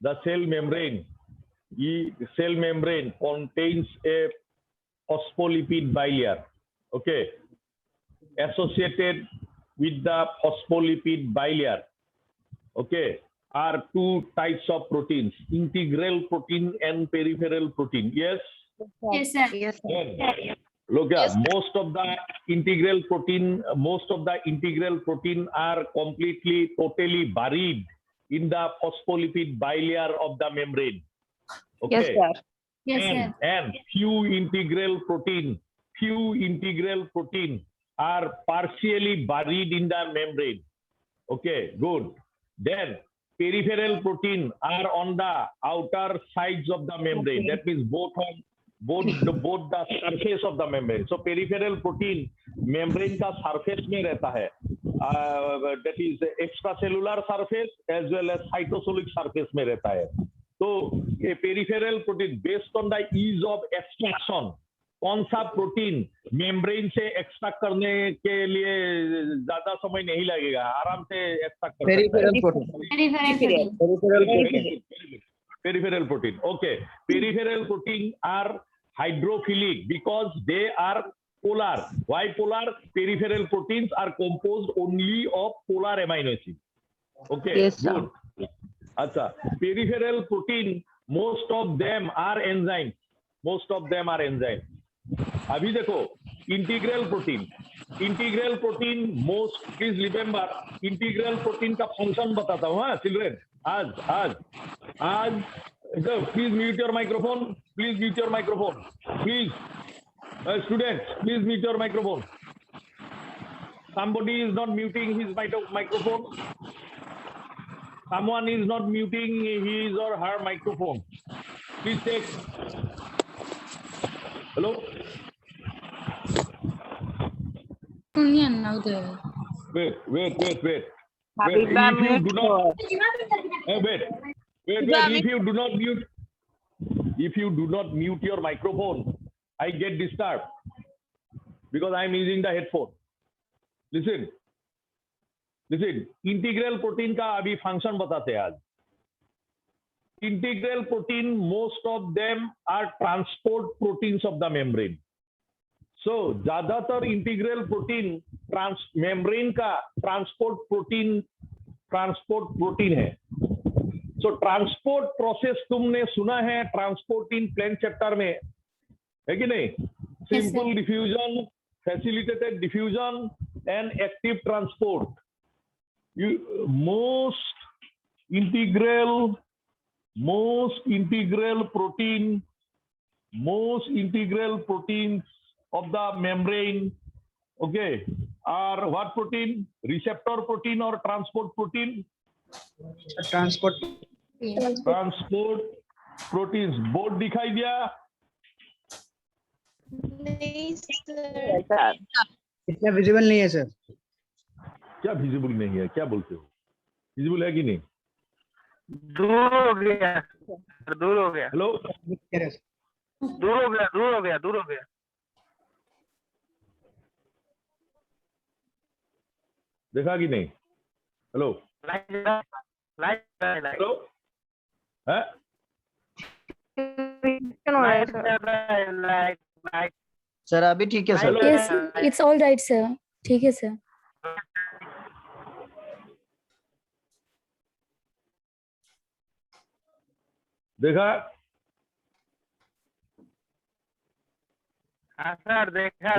the cell membrane contains a phospholipid bilayer. Okay, associated with the phospholipid bilayer, okay, are two types of proteins: integral protein and peripheral protein. Yes. Yes, sir. Yes, sir. Look, most of the integral protein are completely, totally buried in the phospholipid bilayer of the membrane. Okay. Yes, sir. Yes, sir. And few integral protein are partially buried in the membrane. Okay, good. Then peripheral protein are on the outer sides of the membrane. That means both the surface of the membrane. So peripheral protein membrane का surface में रहता है. That is extracellular surface as well as cytosolic surface में रहता है. तो ये peripheral protein based on the ease of extraction, कौन सा प्रोटीन मेम्ब्रेन से एक्सट्रैक्ट करने के लिए ज्यादा समय नहीं लगेगा, आराम से एक्सट्रैक्ट कर सकते हैं. Peripheral protein. Okay. Peripheral protein are hydrophilic because they are polar. Why polar? Peripheral proteins are composed only of polar amino acids. Okay. Yes, sir. Good. अच्छा, peripheral protein, most of them are enzymes. अभी देखो integral protein most, please remember, integral protein का function बताता हूँ. हाँ children, आज please mute your microphone, please students, please mute your microphone. somebody is not muting his microphone. Someone is not muting his or her microphone. Please take. Hello. Wait. If you do not mute your microphone, I get disturbed because I am using the headphone. Listen. Integral protein का अभी function बताते हैं आज. Integral protein, most of them are transport proteins of the membrane. So ज्यादातर integral protein membrane का transport protein है. So transport process तुमने सुना है ट्रांसपोर्ट इन प्लेन चैप्टर में, है कि नहीं? Simple diffusion, facilitated diffusion and active transport. Most integral proteins of the membrane, okay, are what protein? Receptor protein or transport protein? Transport proteins. Board दिखाई दिया? नहीं सर, इतना विजिबल नहीं है सर. क्या विजिबल नहीं है, क्या बोलते हो? विजिबल है कि नहीं? दूर हो गया. हेलो, दूर हो गया. देखा कि नहीं? हेलो, हेलो, है? सर अभी ठीक है sir. Yes, it's all right, sir. ठीक है सर. देखा? हाँ सर, देखा.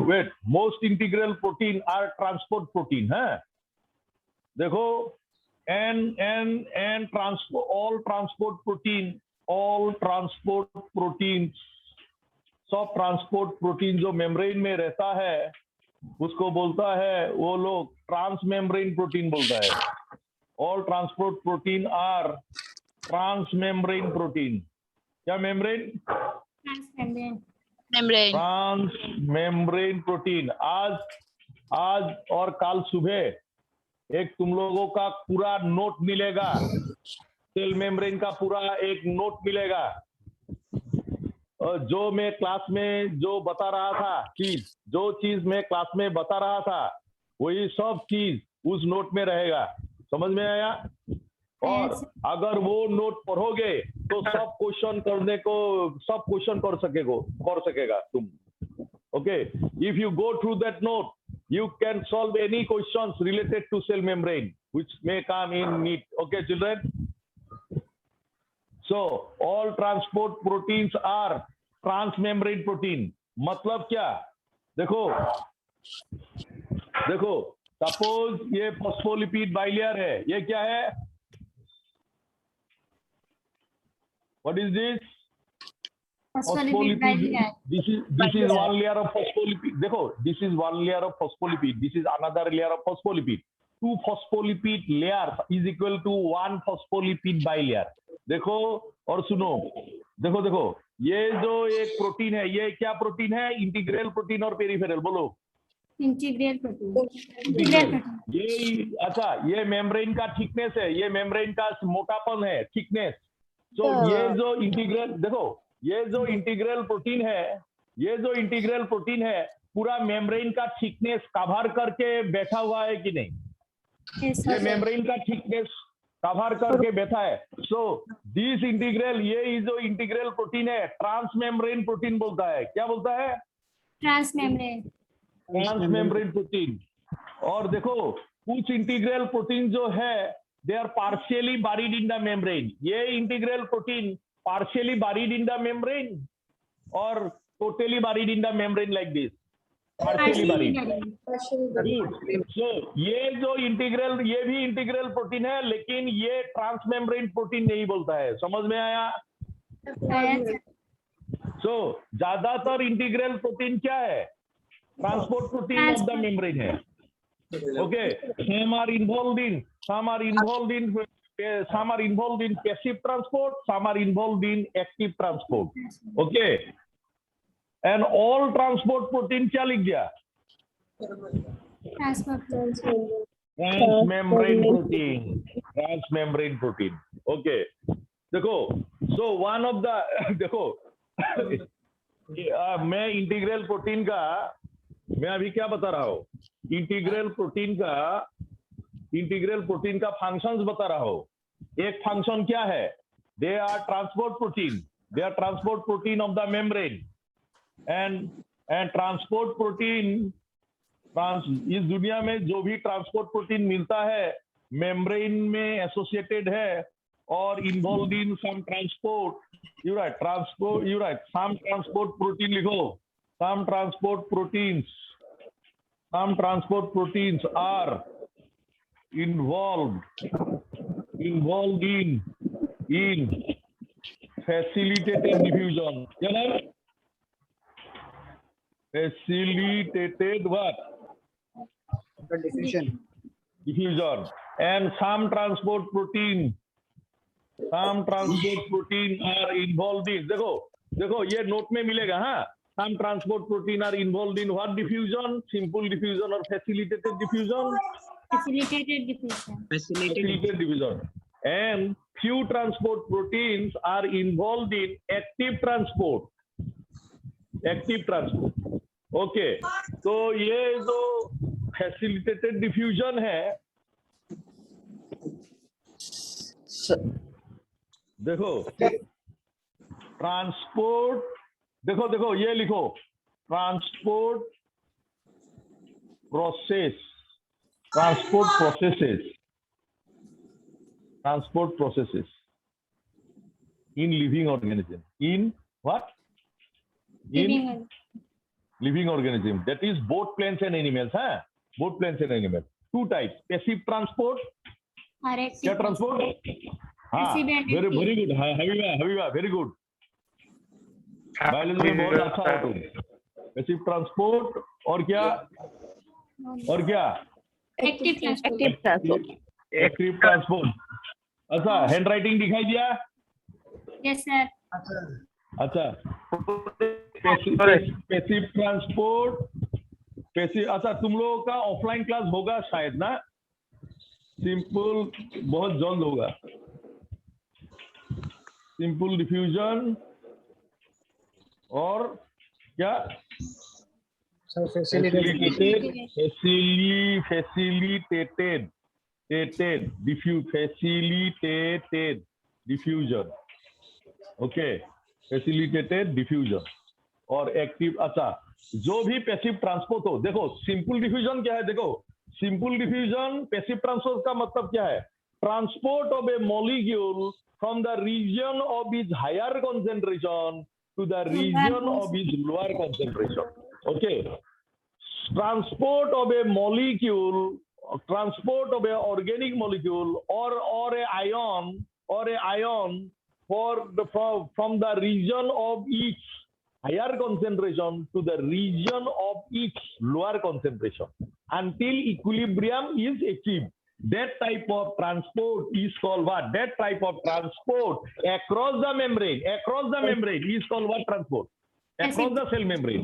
Wait, most integral protein are transport protein, है? देखो, and all transport proteins, सब ट्रांसपोर्ट प्रोटीन जो मेम्ब्रेन में रहता है उसको बोलता है, वो लोग ट्रांस मेम्ब्रेन प्रोटीन बोलता है. All transport protein are transmembrane protein. क्या मेम्ब्रेन? Transmembrane protein. आज और कल सुबह एक तुम लोगों का पूरा नोट मिलेगा, सेल मेम्ब्रेन का पूरा एक नोट मिलेगा. जो मैं क्लास में जो बता रहा था, जो चीज मैं क्लास में बता रहा था वही सब चीज उस नोट में रहेगा. समझ में आया? और Yes. अगर वो नोट पढ़ोगे तो सब क्वेश्चन कर सकेगा तुम. Okay, if you go through that note, you can solve any questions related to cell membrane which may come in NEET. Okay, children? So all transport proteins are transmembrane protein. मतलब क्या? देखो suppose ये phospholipid bilayer है, ये क्या है? What is this? Phospholipid bilayer. This is one layer of phospholipid. देखो, this is one layer of phospholipid. This is another layer of phospholipid. Two phospholipid layers is equal to one phospholipid bilayer. देखो और सुनो, देखो ये जो एक protein है, ये क्या प्रोटीन है? इंटीग्रल प्रोटीन और पेरिफेरल. बोलो. Integral protein. ये अच्छा, ये मेम्ब्रेन का थिकनेस है, ये मेम्ब्रेन का मोटापन है, थिकनेस. तो ये जो इंटीग्रल प्रोटीन है, पूरा मेम्ब्रेन का थिकनेस कवर करके बैठा हुआ है कि नहीं? Yes, ये sir. मेम्ब्रेन का थिकनेस कवर करके बैठा है. सो दिस इंटीग्रल, ये जो इंटीग्रल प्रोटीन है, ट्रांसमेम्ब्रेन प्रोटीन बोलता है. क्या बोलता है? Transmembrane. Transmembrane protein. और देखो कुछ इंटीग्रल प्रोटीन जो है, they are partially buried in the membrane. ये integral protein partially buried in the membrane or totally buried in the membrane like this? Partially buried. So ये भी इंटीग्रल प्रोटीन है, लेकिन ये ट्रांसमेम्ब्रेन प्रोटीन नहीं बोलता है. समझ में आया? So ज्यादातर इंटीग्रल प्रोटीन क्या है? Transport protein of the membrane है. Okay, some are involved in passive transport, some are involved in active transport. Okay, and all transport protein क्या लिख दिया? Transmembrane protein. Okay, देखो, so one of the मैं integral protein का, मैं अभी क्या बता रहा हूँ? इंटीग्रल प्रोटीन का फंक्शंस बता रहा हूँ. एक फंक्शन क्या है? They are transport protein of the membrane. And transport protein, इस दुनिया में जो भी ट्रांसपोर्ट प्रोटीन मिलता है, मेम्ब्रेन में एसोसिएटेड है और involve in some transport. You write, some transport protein लिखो. Some transport proteins are involved in facilitated diffusion. क्या नाम? Facilitated what? Diffusion. And some transport protein are involved in. देखो ये नोट में मिलेगा. हाँ, some transport protein are involved in what diffusion? Simple diffusion or facilitated diffusion? Facilitated diffusion. And few transport proteins are involved in active transport. Okay, तो ये जो facilitated diffusion है, देखो ट्रांसपोर्ट, देखो ये लिखो, transport processes in living organism. In what? Living organism. That is both plants and animals. Both plants and animals. Two types. Passive transport. क्या transport? very good. Habiba, very good. Biology में बहुत अच्छा हो तुम. Passive transport और क्या? Active transport. अच्छा, hand writing दिखाई दिया? Yes, sir. अच्छा, पैसिव ट्रांसपोर्ट. अच्छा, तुम लोगों का ऑफलाइन क्लास होगा शायद ना? सिंपल बहुत जल्द होगा. सिंपल डिफ्यूजन और क्या? facilitated facilitated diffusion. Okay, facilitated diffusion और एक्टिव। अच्छा, जो भी पैसिव ट्रांसपोर्ट हो, देखो सिंपल डिफ्यूजन क्या है, देखो सिंपल डिफ्यूजन पैसिव ट्रांसपोर्ट का मतलब क्या है? Transport of a molecule from the region of is higher concentration to the region of is lower concentration. Okay, transport of a molecule, transport of a organic molecule or a ion from the region of its higher concentration to the region of its lower concentration until equilibrium is achieved. That type of transport is called what? That type of transport across the membrane is called what transport? Across the cell membrane.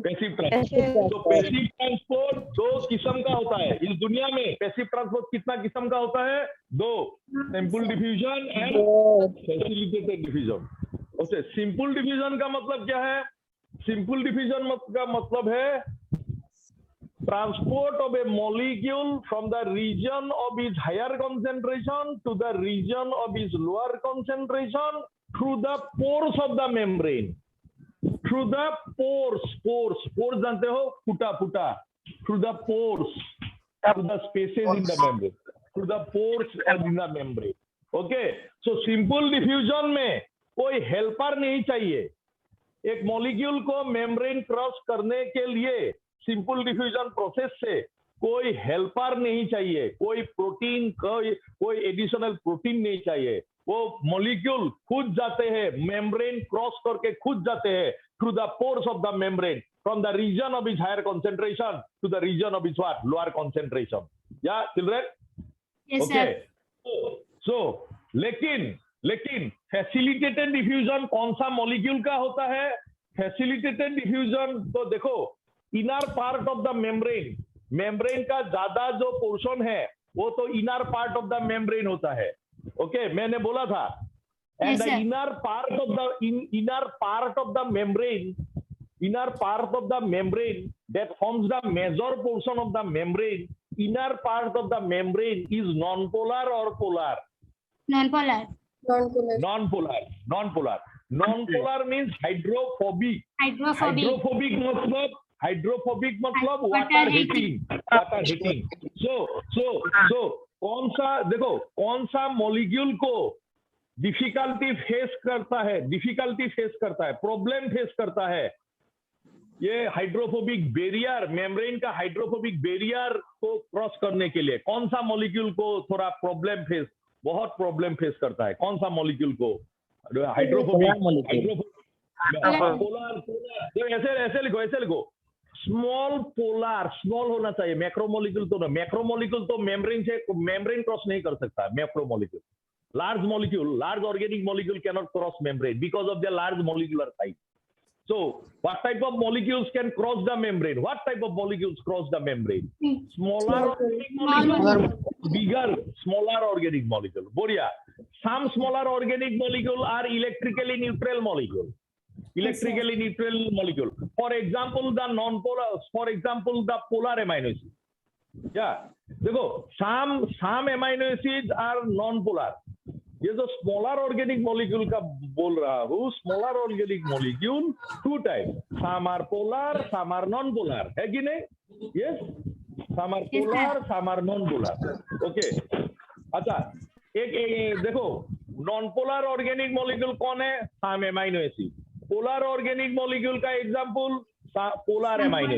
Passive transport. तो passive transport दो किस्म का होता है इस दुनिया में। Passive transport कितना किस्म का होता है? दो, simple diffusion and facilitated diffusion. Okay, simple diffusion का मतलब क्या है? सिंपल डिफ्यूजन का मतलब है transport of a molecule from the region of is higher concentration to the region of is lower concentration through the pores of the membrane. Through the pores जानते हो? फुटा through the pores, through the spaces in the membrane, through the pores in the membrane. Okay, so simple diffusion में कोई helper नहीं चाहिए। एक molecule को membrane cross करने के लिए सिंपल डिफ्यूजन प्रोसेस से कोई हेल्पर नहीं चाहिए, कोई प्रोटीन, कोई एडिशनल प्रोटीन नहीं चाहिए। वो मॉलिक्यूल खुद जाते हैं, मेम्ब्रेन क्रॉस करके खुद जाते हैं through the pores of the membrane from the region of is higher concentration to the region of is what? Lower concentration. या चिल्ड्रन? ओके, सो लेकिन फैसिलिटेटेड डिफ्यूजन कौन सा मॉलिक्यूल का होता है? फैसिलिटेटेड डिफ्यूजन तो देखो inner part of the membrane का ज्यादा जो पोर्शन है वो तो inner part of the membrane होता है। ओके, मैंने बोला था। And the inner part of the membrane that forms the major portion of the membrane, inner part of the membrane is non-polar or polar? Non-polar. Non-polar means hydrophobic मतलब water heating। so कौन सा molecule को difficulty face करता है, problem face करता है? ये hydrophobic barrier, membrane का हाइड्रोफोबिक बैरियर को क्रॉस करने के लिए कौन सा मॉलिक्यूल को थोड़ा बहुत प्रॉब्लम फेस करता है? कौन सा मॉलिक्यूल को हाइड्रोफोबिक पोलर? ऐसे लिखो स्मॉल होना चाहिए। मैक्रोमोलिक्यूल तो मेम्ब्रेन क्रॉस नहीं कर सकता। Macromolecule, large organic molecule cannot cross membrane because of their large molecular size. So what type of molecules can cross the membrane? What type of molecules cross the membrane? Smaller organic molecule, bigger smaller organic molecule. Boria, some smaller organic molecule are electrically neutral molecule. For example, the non-polar, the polar amino acid. Yeah, देखो some amino acids are non-polar। ये जो smaller organic molecule का बोल रहा हूँ, smaller organic molecule two type, some are polar, some are non polar, है कि नहीं? Yes, some are polar, some are non polar. Okay, अच्छा, एक देखो नॉन पोलर ऑर्गेनिक मॉलिक्यूल कौन है? Some amino acid. Polar organic molecule का example polar amino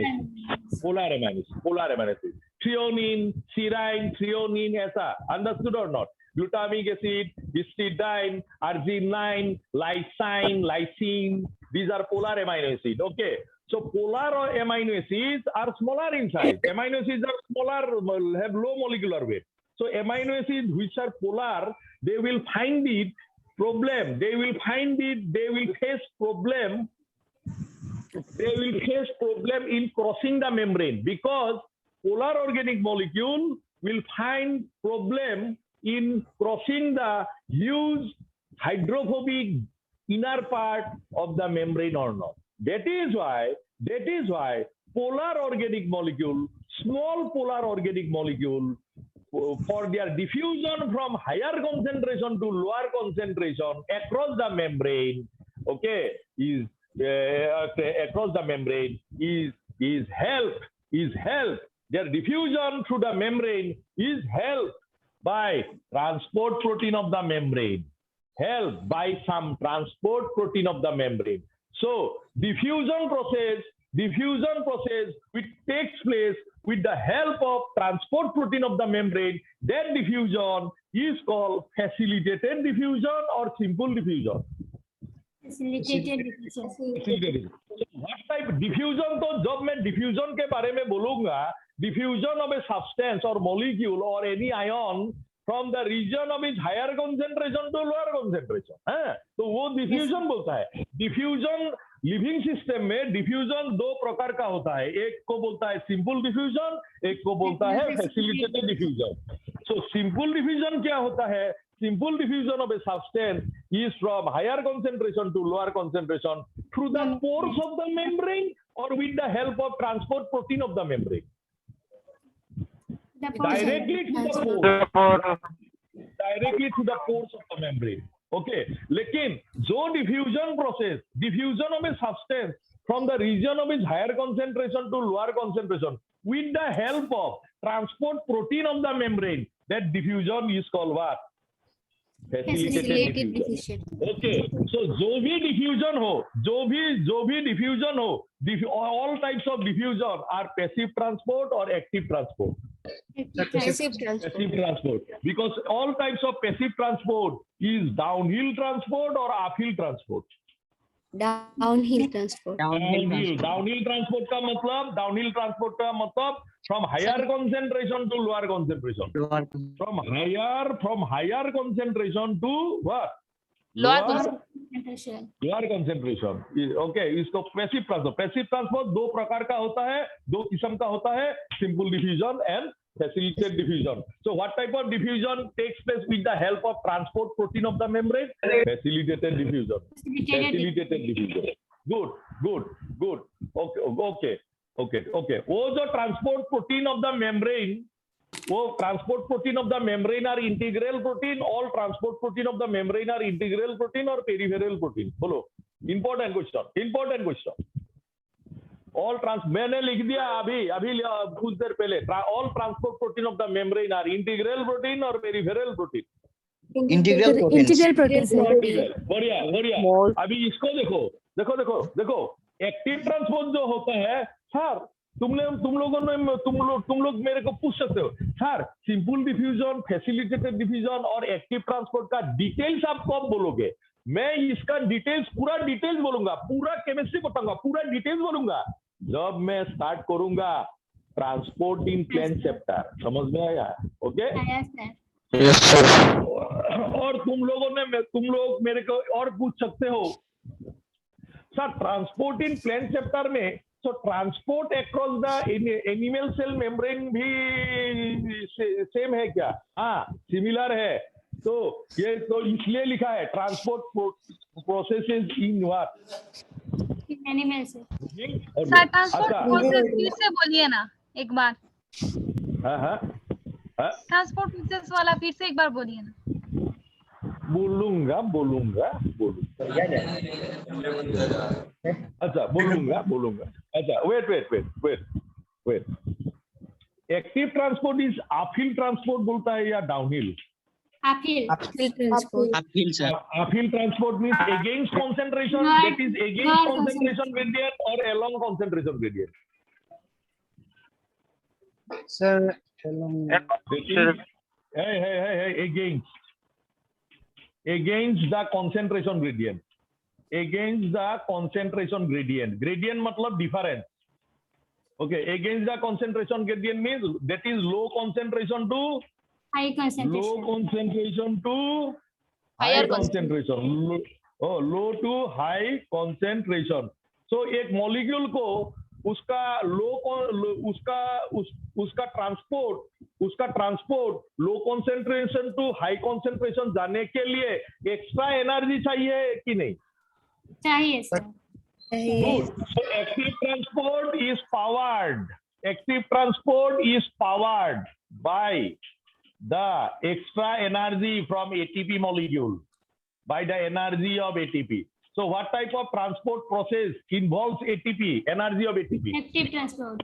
acid, threonine, serine, threonine, ऐसा। अंडरस्टूड और not? Glutamic acid, histidine, arginine, lysine, these are polar amino acids. Okay, so polar amino acids are smaller in size. Amino acids are smaller, have low molecular weight. So amino acids which are polar, they will find it problem. They will face problem in crossing the membrane, because polar organic molecule will find problem in crossing the huge hydrophobic inner part of the membrane or not. That is why polar organic molecule, small polar organic molecule for their diffusion from higher concentration to lower concentration across the membrane, okay, is across the membrane is helped. Their diffusion through the membrane is helped by transport protein of the membrane, helped by some transport protein of the membrane. So diffusion process which takes place with the help of transport protein of the membrane, that diffusion is called facilitated diffusion or simple diffusion. Facilitated diffusion. Facilitated. So what type diffusion? तो जब मैं diffusion के बारे में बोलूंगा, diffusion of a substance or molecule or any ion from the region of its higher concentration to lower concentration, है? तो वो diffusion बोलता है. Diffusion लिविंग सिस्टम में डिफ्यूजन दो प्रकार का होता है, एक को बोलता है सिंपल डिफ्यूजन, एक को बोलता है facilitated diffusion. So simple diffusion क्या होता है? Simple diffusion of a substance is from higher concentration to lower concentration through the pores of the membrane और with the help of transport protein of the membrane directly to the pore, directly to the pores of the membrane. Okay, लेकिन जो diffusion of a substance from the region of is higher concentration to lower concentration with the help of transport protein of the membrane, that diffusion is called what? Facilitated diffusion. Okay, so जो भी diffusion हो, all types of diffusion are passive transport or active transport. Passive transport. Because all types of passive transport is downhill transport or uphill transport. Downhill transport. Downhill transport का मतलब from higher concentration to lower concentration. From higher concentration to what? Lower concentration. Lower concentration. Okay, इसको passive transport दो प्रकार का होता है, दो किस्म का होता है, simple diffusion and facilitated diffusion. So what type of diffusion takes place with the help of transport protein of the membrane? Facilitated diffusion. Facilitated diffusion. Good. Okay. वो जो transport protein of the membrane, वो transport protein of the membrane are integral protein, all transport protein of the membrane are integral protein or peripheral protein? बोलो. Important question. मैंने लिख दिया अभी कुछ देर पहले. All transport protein of the membrane are integral protein और peripheral protein? Integral protein. बढ़िया. अभी इसको देखो एक्टिव ट्रांसपोर्ट जो होता है, सर तुम लोग मेरे को पूछ सकते हो, sir simple diffusion, facilitated diffusion और एक्टिव ट्रांसपोर्ट का डिटेल्स आप कब बोलोगे? मैं इसका पूरा डिटेल्स बोलूंगा, पूरा केमिस्ट्री बताऊंगा, पूरा डिटेल्स बोलूंगा जब मैं स्टार्ट करूंगा ट्रांसपोर्ट इन प्लेन चैप्टर. समझ में आया? ओके. Yes sir. और तुम लोग मेरे को और पूछ सकते हो, sir transport in plain chapter में तो transport across the animal cell membrane भी सेम है क्या? हाँ, सिमिलर है. तो ये तो इसलिए लिखा है transport processes in what? Animal से. सर ट्रांसपोर्ट प्रोसेस फिर से बोलिए ना एक बार. हाँ. ट्रांसपोर्ट प्रोसेस वाला फिर से एक बार बोलिए ना. बोलूंगा. अच्छा, बोलूंगा. अच्छा, wait. Active transport is uphill transport बोलता है या downhill? Uphill. Uphill transport means against concentration, that is against concentration gradient or along concentration gradient. Sir, Hey, against the concentration gradient. Gradient matlab difference. Okay, against the concentration gradient means that is low concentration to High concentration. low concentration to Higher high concentration. Low to high concentration. So एक molecule को उसका transport low concentration to high concentration जाने के लिए extra energy चाहिए कि नहीं? चाहिए sir. Good. So active transport is powered by the extra energy from ATP molecule by the energy of ATP. So what type of transport process involves ATP, energy of ATP? Active transport.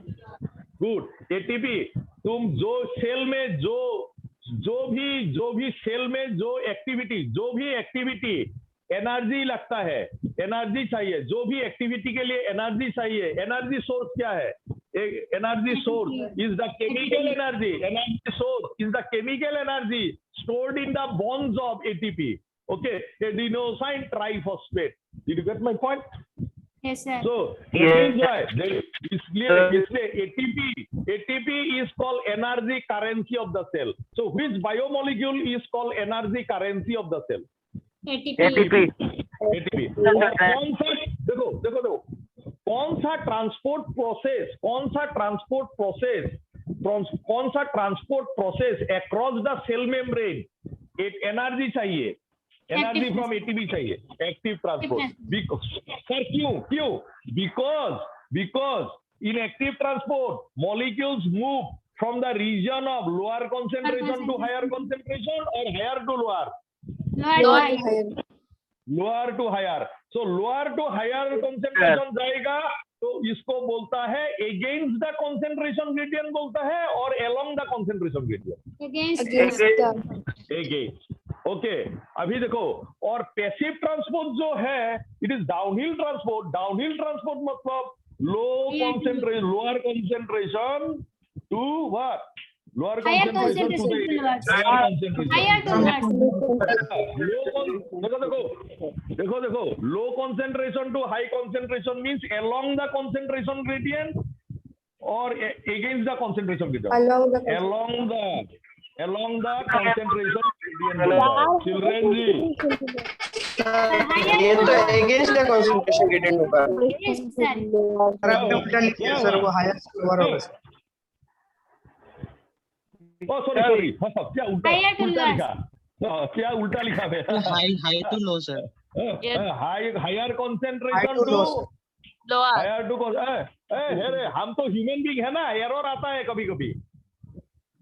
Good ATP तुम जो cell में जो भी cell में जो activity energy लगता है, energy चाहिए, जो भी एक्टिविटी के लिए एनर्जी चाहिए, एनर्जी सोर्स क्या है? Energy source is the chemical energy stored in the bonds of ATP. Okay, adenosine triphosphate. Did you get my point? Yes, sir. So that is why इसलिए ATP is called energy currency of the cell. So which biomolecule is called energy currency of the cell? ATP. और देखो कौन सा transport process across the cell membrane एक energy चाहिए, energy from ATP चाहिए, active transport. Sir क्यों? Because in active transport molecules move from the region of lower concentration to higher concentration और higher to lower, lower to higher. So lower to higher concentration जाएगा तो इसको बोलता है against the concentration gradient बोलता है, और along the concentration gradient against. Okay, अभी देखो, और पैसिव ट्रांसपोर्ट जो है इट इज डाउनहिल ट्रांसपोर्ट मतलब lower concentration to what? Lower concentration to देखो low concentration to high concentration means along the concentration gradient और against the concentration gradient, along the concentration gradient. Children जी, ये तो against the concentration gradient होगा। Yes, sir. Sir आपने उल्टा लिखा है सर, वो हायर से लोअर होगा सर। ओ सॉरी क्या उल्टा Higher to lower. लिखा? क्या उल्टा लिखा है? High to low sir. Higher concentration to Lower. Higher to अरे हम तो ह्यूमन बीइंग है ना, एरर आता है कभी कभी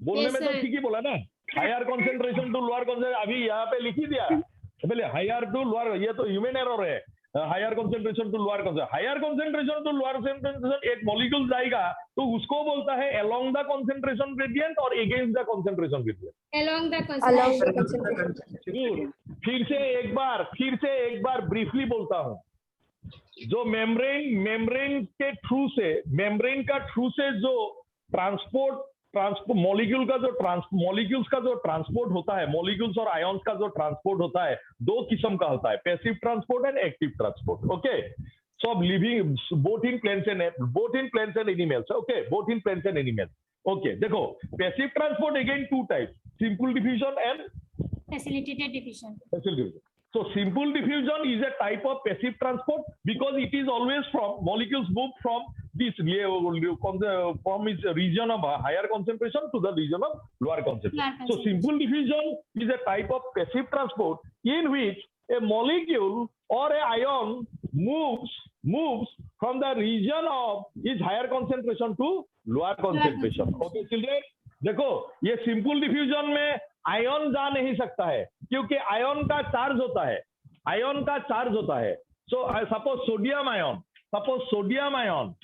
बोलने Yes, में। तो sir. ठीक ही बोला ना, higher concentration to lower concentration, अभी यहाँ पे लिख ही दिया पहले हायर टू लोअर, ये तो ह्यूमन एरर है। Higher concentration to lower concentration एक मॉलिक्यूल जाएगा तो उसको बोलता है अलोंग द कंसंट्रेशन ग्रेडियंट और against the concentration gradient. Along the Along the concentration. concentration. फिर से एक बार ब्रीफली बोलता हूँ, जो मेम्ब्रेन का थ्रू से जो ट्रांसपोर्ट मॉलिक्यूल्स का जो ट्रांसपोर्ट होता है, मॉलिक्यूल्स और आयंस का जो ट्रांसपोर्ट होता है, दो किस्म का होता है, passive transport and active transport. Okay, so living both in plants and animals. Okay, both in plants and animals. Okay, देखो passive transport again two types, simple diffusion and Facilitated diffusion. So simple diffusion is a type of passive transport because it is always from molecules move from this from its region of higher concentration to the region of lower concentration. So simple diffusion is a type of passive transport in which a molecule or a ion moves from the region of its higher concentration to lower concentration. Okay, children, देखो ये simple diffusion में ion जा नहीं सकता है क्योंकि ion का charge होता है। So suppose sodium ion, potassium ion,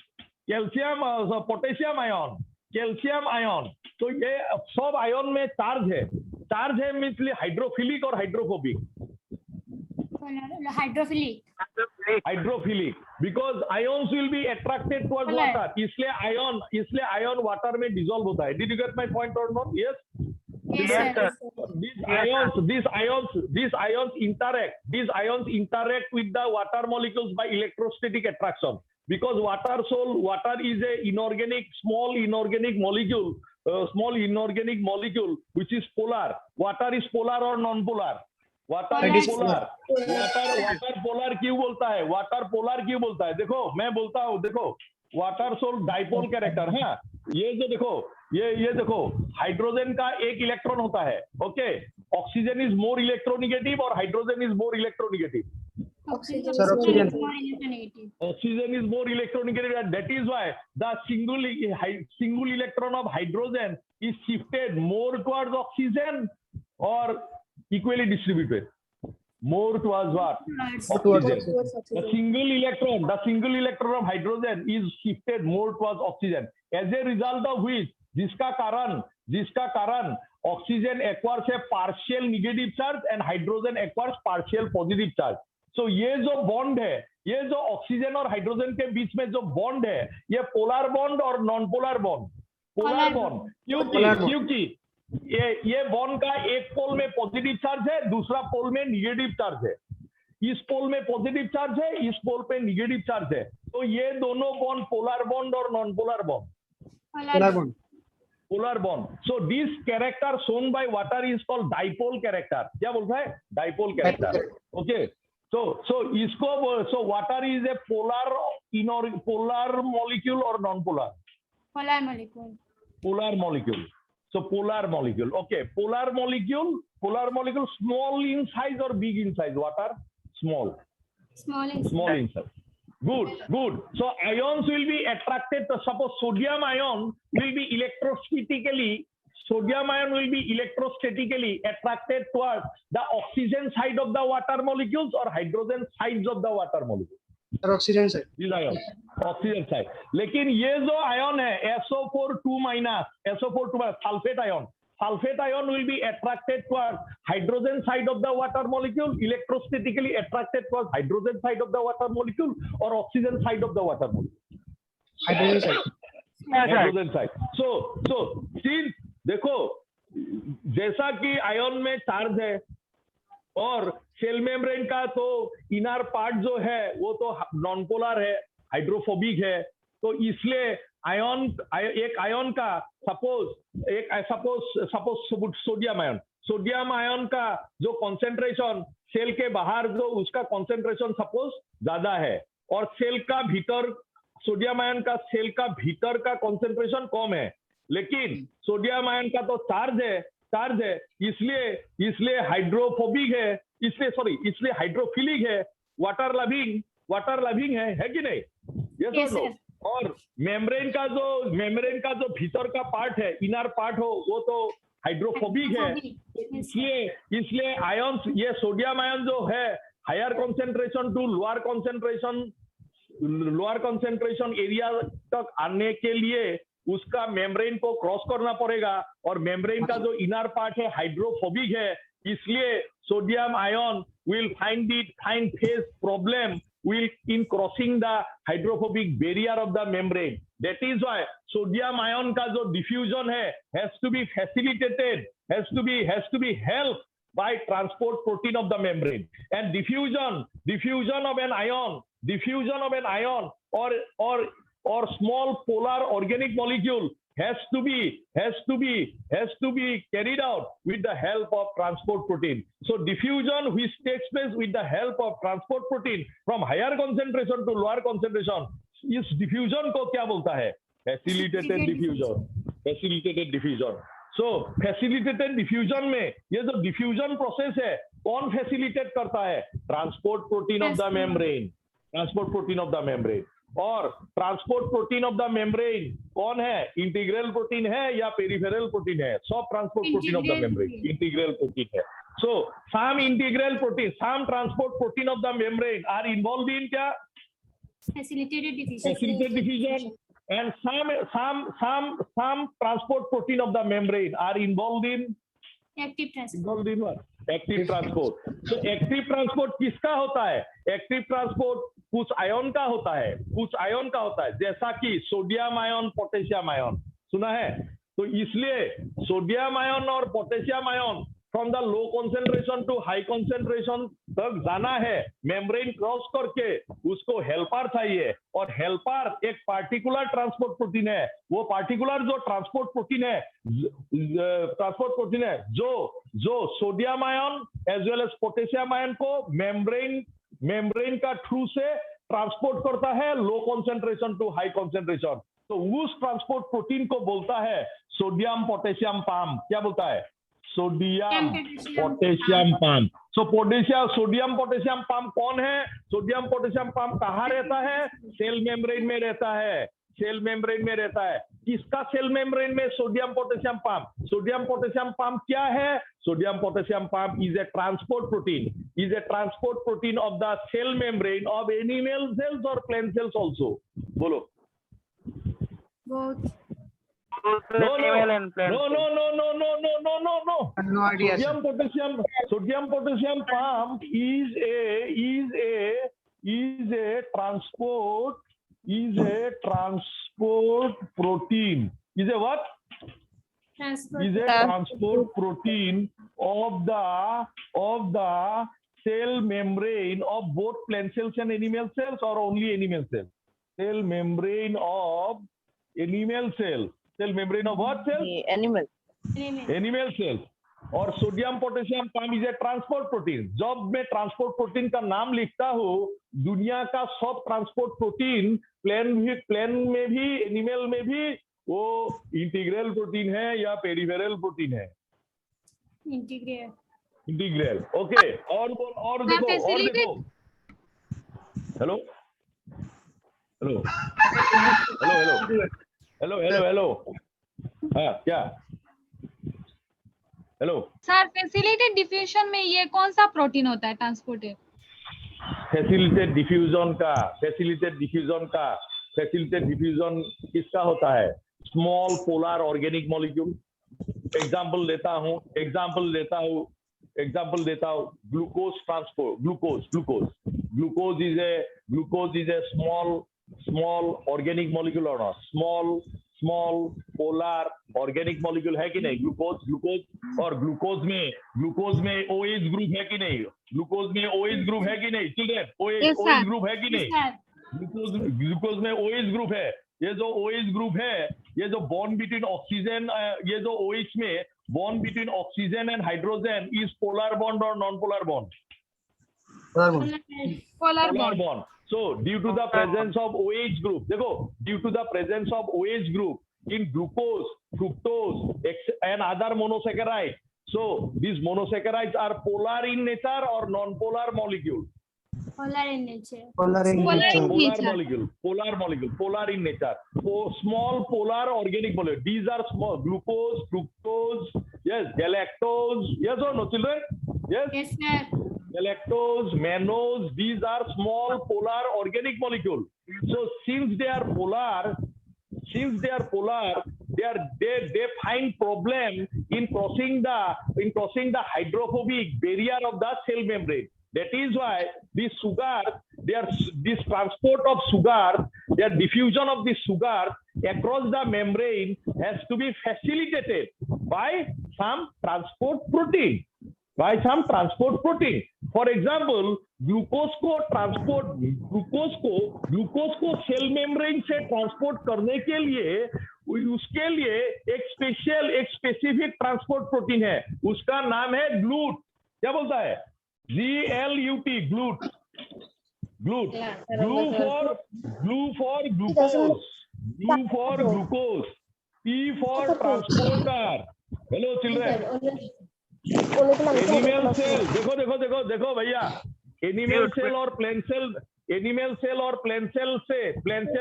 तो ये सब आयन में चार्ज है मींस हाइड्रोफिलिक और hydrophobic. Hydrophilic because ions will be attracted towards water, इसलिए आयन वाटर में डिसॉल्व होता है। Did you get my point और not? Yes, Yes, sir. These ions interact with the water molecules by electrostatic attraction because water is a small inorganic molecule which is polar. Water is polar or non-polar? Water polar. Water polar क्यों बोलता है? देखो मैं बोलता हूँ, देखो water soul dipole character है। ये जो देखो ये देखो हाइड्रोजन का एक इलेक्ट्रॉन होता है। Okay, oxygen is more electronegative और hydrogen is more electronegative. Oxygen Sir, is oxygen. more electronegative. Oxygen is more electronegative, and that is why the single electron of hydrogen is shifted more towards oxygen or equally distributed. More towards what? Towards Oxygen. The single electron of hydrogen is shifted more towards oxygen. As a result of which, जिसका कारण oxygen acquires a partial negative charge and hydrogen acquires partial positive charge. So ये जो bond है, ये जो oxygen और hydrogen के बीच में जो बॉन्ड है, ये पोलर बॉन्ड और non polar bond. Polar bond क्योंकि ये बॉन्ड का एक पोल में पॉजिटिव चार्ज है, दूसरा पोल में निगेटिव चार्ज है. इस पोल में पॉजिटिव चार्ज है, इस पोल पे निगेटिव चार्ज है. तो ये दोनों बॉन्ड पोलर बॉन्ड और non polar bond. Polar bond. So this character shown by water is called dipole character. क्या बोलता है? Dipole character. Okay. So water is a polar molecule or non-polar? Polar molecule. Polar molecule. So polar molecule. Okay. Polar molecule small in size or big in size? Water? Small. Small in size. Good. So ions will be attracted. Suppose sodium ion will be electrostatically attracted towards the oxygen side of the water molecules or hydrogen sides of the water molecules. Oxygen side. These ions, oxygen side. लेकिन ये जो ion है SO4 2 sulfate ion will be attracted towards hydrogen side of the water molecule, electrostatically attracted towards hydrogen side of the water molecule or oxygen side of the water molecule. Hydrogen side. Hydrogen side. So since देखो जैसा कि ion में charge है और cell membrane का तो inner part जो है वो तो नॉन पोलर है, हाइड्रोफोबिक है. तो इसलिए एक आयन का सपोज सोडियम आयन का जो कंसेंट्रेशन सेल के बाहर जो उसका कंसेंट्रेशन सपोज ज्यादा है और सेल का भीतर सोडियम आयन का सेल का भीतर का कंसेंट्रेशन कम है, लेकिन सोडियम आयन का तो चार्ज है इसलिए हाइड्रोफोबिक है, इसलिए हाइड्रोफिलिक है, वाटर लविंग है कि नहीं? यस और नो? और मेम्ब्रेन का जो भीतर का पार्ट है, इनर पार्ट हो, वो तो हाइड्रोफोबिक है. इसलिए आयंस, ये सोडियम आयन जो है higher concentration to lower concentration area तक आने के लिए उसका मेम्ब्रेन को क्रॉस करना पड़ेगा और मेम्ब्रेन का जो इनर पार्ट है हाइड्रोफोबिक है, इसलिए sodium ion will find face problem in crossing the hydrophobic barrier of the membrane. That is why sodium ion का जो diffusion है has to be facilitated, has to be helped by transport protein of the membrane. And diffusion of an ion or small polar organic molecule has to be carried out with the help of transport protein. So diffusion which takes place with the help of transport protein from higher concentration to lower concentration, इस diffusion को क्या बोलता है? Facilitated diffusion. So facilitated diffusion में ये जो diffusion process है कौन facilitate करता है? Transport protein of the membrane. और transport protein of the membrane कौन है? इंटीग्रल प्रोटीन है या पेरिफेरल प्रोटीन है? सब transport protein of the membrane integral protein है. So some integral protein, some transport protein of the membrane are involve in क्या? Facilitated diffusion. And some transport protein of the membrane are involved in Active transport. Active transport. तो active transport किसका होता है? Active transport कुछ ion का होता है, जैसा कि सोडियम आयन, पोटेशियम आयन सुना है. तो इसलिए सोडियम आयन और potassium ion from the low concentration to high concentration तक जाना है, मेम्ब्रेन क्रॉस करके उसको हेल्पर चाहिए, और हेल्पर एक पार्टिकुलर ट्रांसपोर्ट प्रोटीन है. वो पार्टिकुलर जो ट्रांसपोर्ट प्रोटीन है जो sodium ion as well as potassium ion को मेम्ब्रेन का थ्रू से ट्रांसपोर्ट करता है low concentration to high concentration. तो उस ट्रांसपोर्ट प्रोटीन को बोलता है सोडियम पोटेशियम पाम. क्या बोलता है? Sodium potassium, potassium pump. So potassium sodium potassium pump कौन है? सोडियम पोटेशियम पंप कहाँ रहता है? सेल मेम्ब्रेन में रहता है, सेल मेम्ब्रेन में रहता है। किसका सेल मेम्ब्रेन में? Sodium potassium pump. Sodium potassium pump क्या है? Sodium potassium pump is a transport protein, is a transport protein of the cell membrane of animal cells और प्लांट सेल्स ऑल्सो। बोलो। both. No, no. No idea, sir. Sodium potassium pump is a transport protein. Is a what? Transport. Is a transport protein of the cell membrane of both plant cells and animal cells, or only animal cells? Cell membrane of animal cells. Cell membrane of what cells? The animal. Animal cells. और sodium potassium pump is a transport protein. जब मैं transport protein का नाम लिखता हूँ, दुनिया का सब ट्रांसपोर्ट प्रोटीन प्लेन में भी एनिमल में भी वो इंटीग्रल प्रोटीन है या पेरिफेरल प्रोटीन है? इंटीग्रल। ओके। और देखो। हेलो हाँ क्या? हेलो सर, फैसिलिटेड डिफ्यूजन में ये कौन सा प्रोटीन होता है ट्रांसपोर्टेड? फैसिलिटेटेड डिफ्यूजन किसका होता है? Small polar organic molecule. Example देता हूँ glucose transport. Glucose is A small organic molecule और स्मॉल पोलर ऑर्गेनिक मॉलिक्यूल है कि नहीं? ग्लूकोज। और ग्लूकोज में OH ग्रुप है कि नहीं? ग्लूकोज में OH ग्रुप है कि नहीं चिल्ड्रन? OH ग्रुप है कि नहीं? ग्लूकोज में OH ग्रुप है। ये जो OH ग्रुप है, ये जो बॉन्ड बिटवीन ऑक्सीजन, ये जो OH में bond between oxygen and hydrogen is polar bond और non polar bond? Polar bond. So due to the presence of OH group, देखो, due to the presence of OH group in glucose, fructose and other monosaccharides, so these monosaccharides are polar in nature or non-polar molecule? Polar in nature. Polar in nature. Polar in nature. So small polar organic molecule. These are small. Glucose, fructose, yes, galactose, yes or no, children? Yes. Yes, sir. Galactose, mannose, these are small polar organic molecules. So since they are polar, they find problem in crossing the hydrophobic barrier of the cell membrane. That is why this transport of sugar, their diffusion of the sugar across the membrane has to be facilitated by some transport protein. For example, glucose को cell membrane से transport करने के लिए उसके लिए एक specific transport protein है, उसका नाम है ग्लूट। क्या बोलता है? GLUT, GLUT. Glu for glucose, T for transporter. Hello children. Animal cell, देखो भैया, एनिमल सेल और प्लांट सेल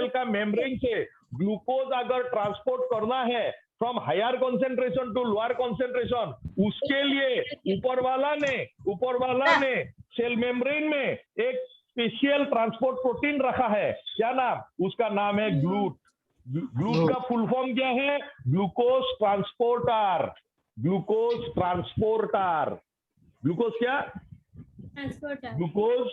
का मेम्ब्रेन से ग्लूकोज अगर ट्रांसपोर्ट करना है from higher concentration to lower concentration, उसके लिए ऊपर वाला ने सेल मेम्ब्रेन में एक स्पेशल ट्रांसपोर्ट प्रोटीन रखा है। क्या नाम? उसका नाम है ग्लूट। ग्लूट का फुल फॉर्म क्या है? Glucose transporter. ग्लूकोज क्या? ग्लूकोज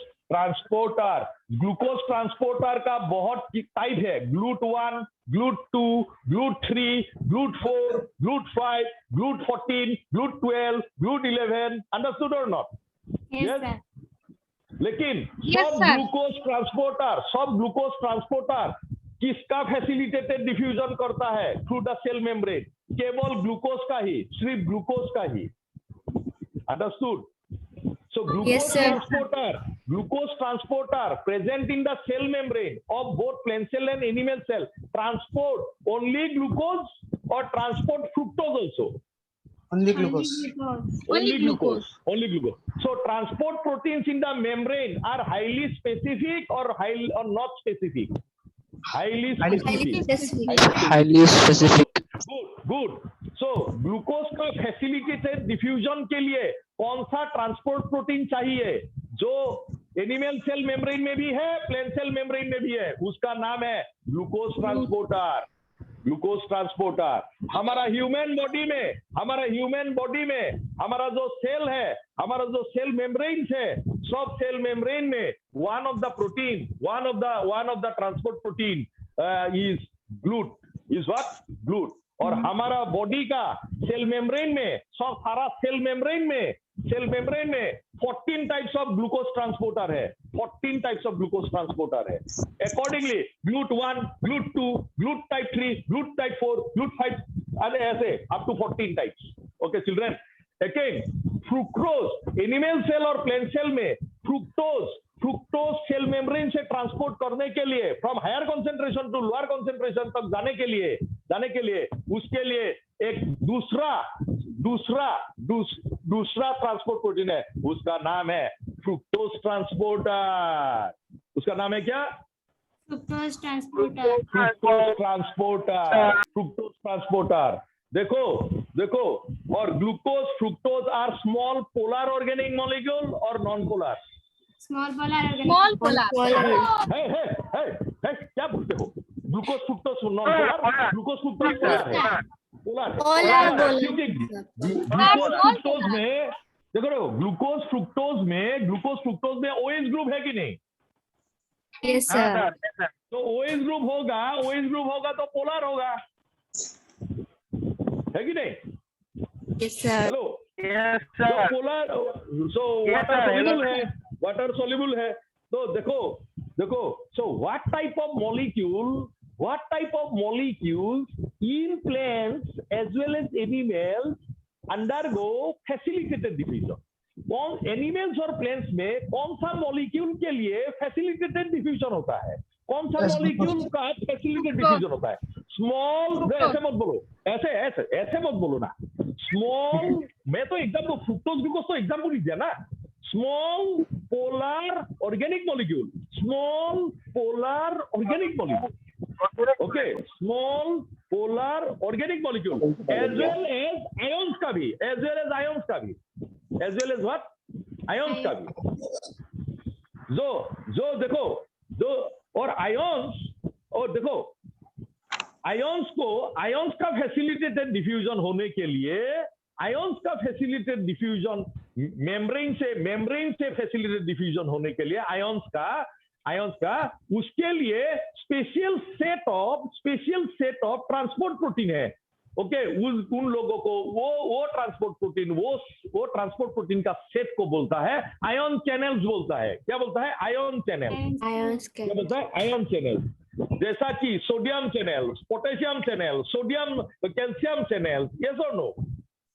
ट्रांसपोर्टर का बहुत टाइप है। GLUT 1, GLUT 2, GLUT 3, GLUT 4, GLUT 5, GLUT 14, GLUT 12, GLUT 11। Understood और नॉट? Yes, sir. लेकिन Yes, सब ग्लूकोज ट्रांसपोर्टर किसका फैसिलिटेटेड डिफ्यूजन करता है? Through the cell membrane. केवल ग्लूकोज का ही, सिर्फ ग्लूकोज का ही। Understood? So glucose transporter present in the cell membrane of both plant cell and animal cell transport only glucose or transport fructose also? Only glucose. Only glucose. Only glucose. So transport proteins in the membrane are highly specific or not specific? Highly specific. Highly specific. Good. So glucose का facilitated diffusion के लिए कौन सा transport protein चाहिए जो animal cell membrane में भी है, प्लांट सेल मेम्ब्रेन में भी है? उसका नाम है ग्लूकोज ट्रांसपोर्टर। ग्लूकोज ट्रांसपोर्टर हमारा ह्यूमन बॉडी में हमारा जो सेल है, हमारा जो सेल मेम्ब्रेन है, सब सेल मेम्ब्रेन में one of the transport protein is GLUT. और हमारा बॉडी का सेल मेम्ब्रेन में, सब सारा सेल मेम्ब्रेन में 14 टाइप्स ऑफ ग्लूकोज ट्रांसपोर्टर है। 14 टाइप्स ऑफ ग्लूकोज ट्रांसपोर्टर है। Accordingly GLUT 1, GLUT 2, GLUT type 3, GLUT type 4, GLUT 5, and ऐसे up to 14 types. Okay children, again fructose animal cell और plant cell में fructose cell membrane से transport करने के लिए from higher concentration to lower concentration तक जाने के लिए उसके लिए एक दूसरा ट्रांसपोर्ट प्रोटीन है, उसका नाम है फ्रुक्टोज ट्रांसपोर्टर। उसका नाम है क्या? Fructose transporter. Fructose transporter. देखो और glucose fructose are small polar organic molecule और नॉन पोलर? Small polar. क्या बोलते हो? Glucose fructose non polar, glucose fructose polar है। क्योंकि ग्लूकोज फ्रुक्टोज में देखो, ग्लूकोज फ्रुक्टोज में OH ग्रुप है कि नहीं? Yes, sir. तो OH ग्रुप होगा तो पोलर होगा, है कि नहीं? Yes, sir. Hello, polar, so water soluble है। तो देखो, so what type of molecules in plants as well as animals undergo facilitated diffusion? कौन एनिमल्स और प्लांट्स में कौन सा मॉलिक्यूल के लिए फैसिलिटेटेड डिफ्यूजन होता है? कौन सा मॉलिक्यूल का फैसिलिटेटेड डिफ्यूजन होता है? स्मॉल, ऐसे मत बोलो ना। स्मॉल, मैं तो एग्जाम्पल फ्रुक्टोज ग्लूकोज तो एग्जाम्पल ही दिया ना। Small polar organic molecule, okay, small polar organic molecule as well as ions का भी, आयंस का भी। जो देखो, और आयंस का फैसिलिटेटेड डिफ्यूजन होने के लिए, आयंस का फैसिलिटेटेड डिफ्यूजन मेम्ब्रेन से फैसिलिटेटेड डिफ्यूजन होने के लिए आयंस का उसके लिए special set of transport protein है। ओके, उन लोगों को वो ट्रांसपोर्ट प्रोटीन का सेट को बोलता है आयन चैनल्स बोलता है। क्या बोलता है? Ion channel. क्या बोलता है? Ion channel. जैसा कि sodium channel, potassium channel, sodium calcium channel, yes और no?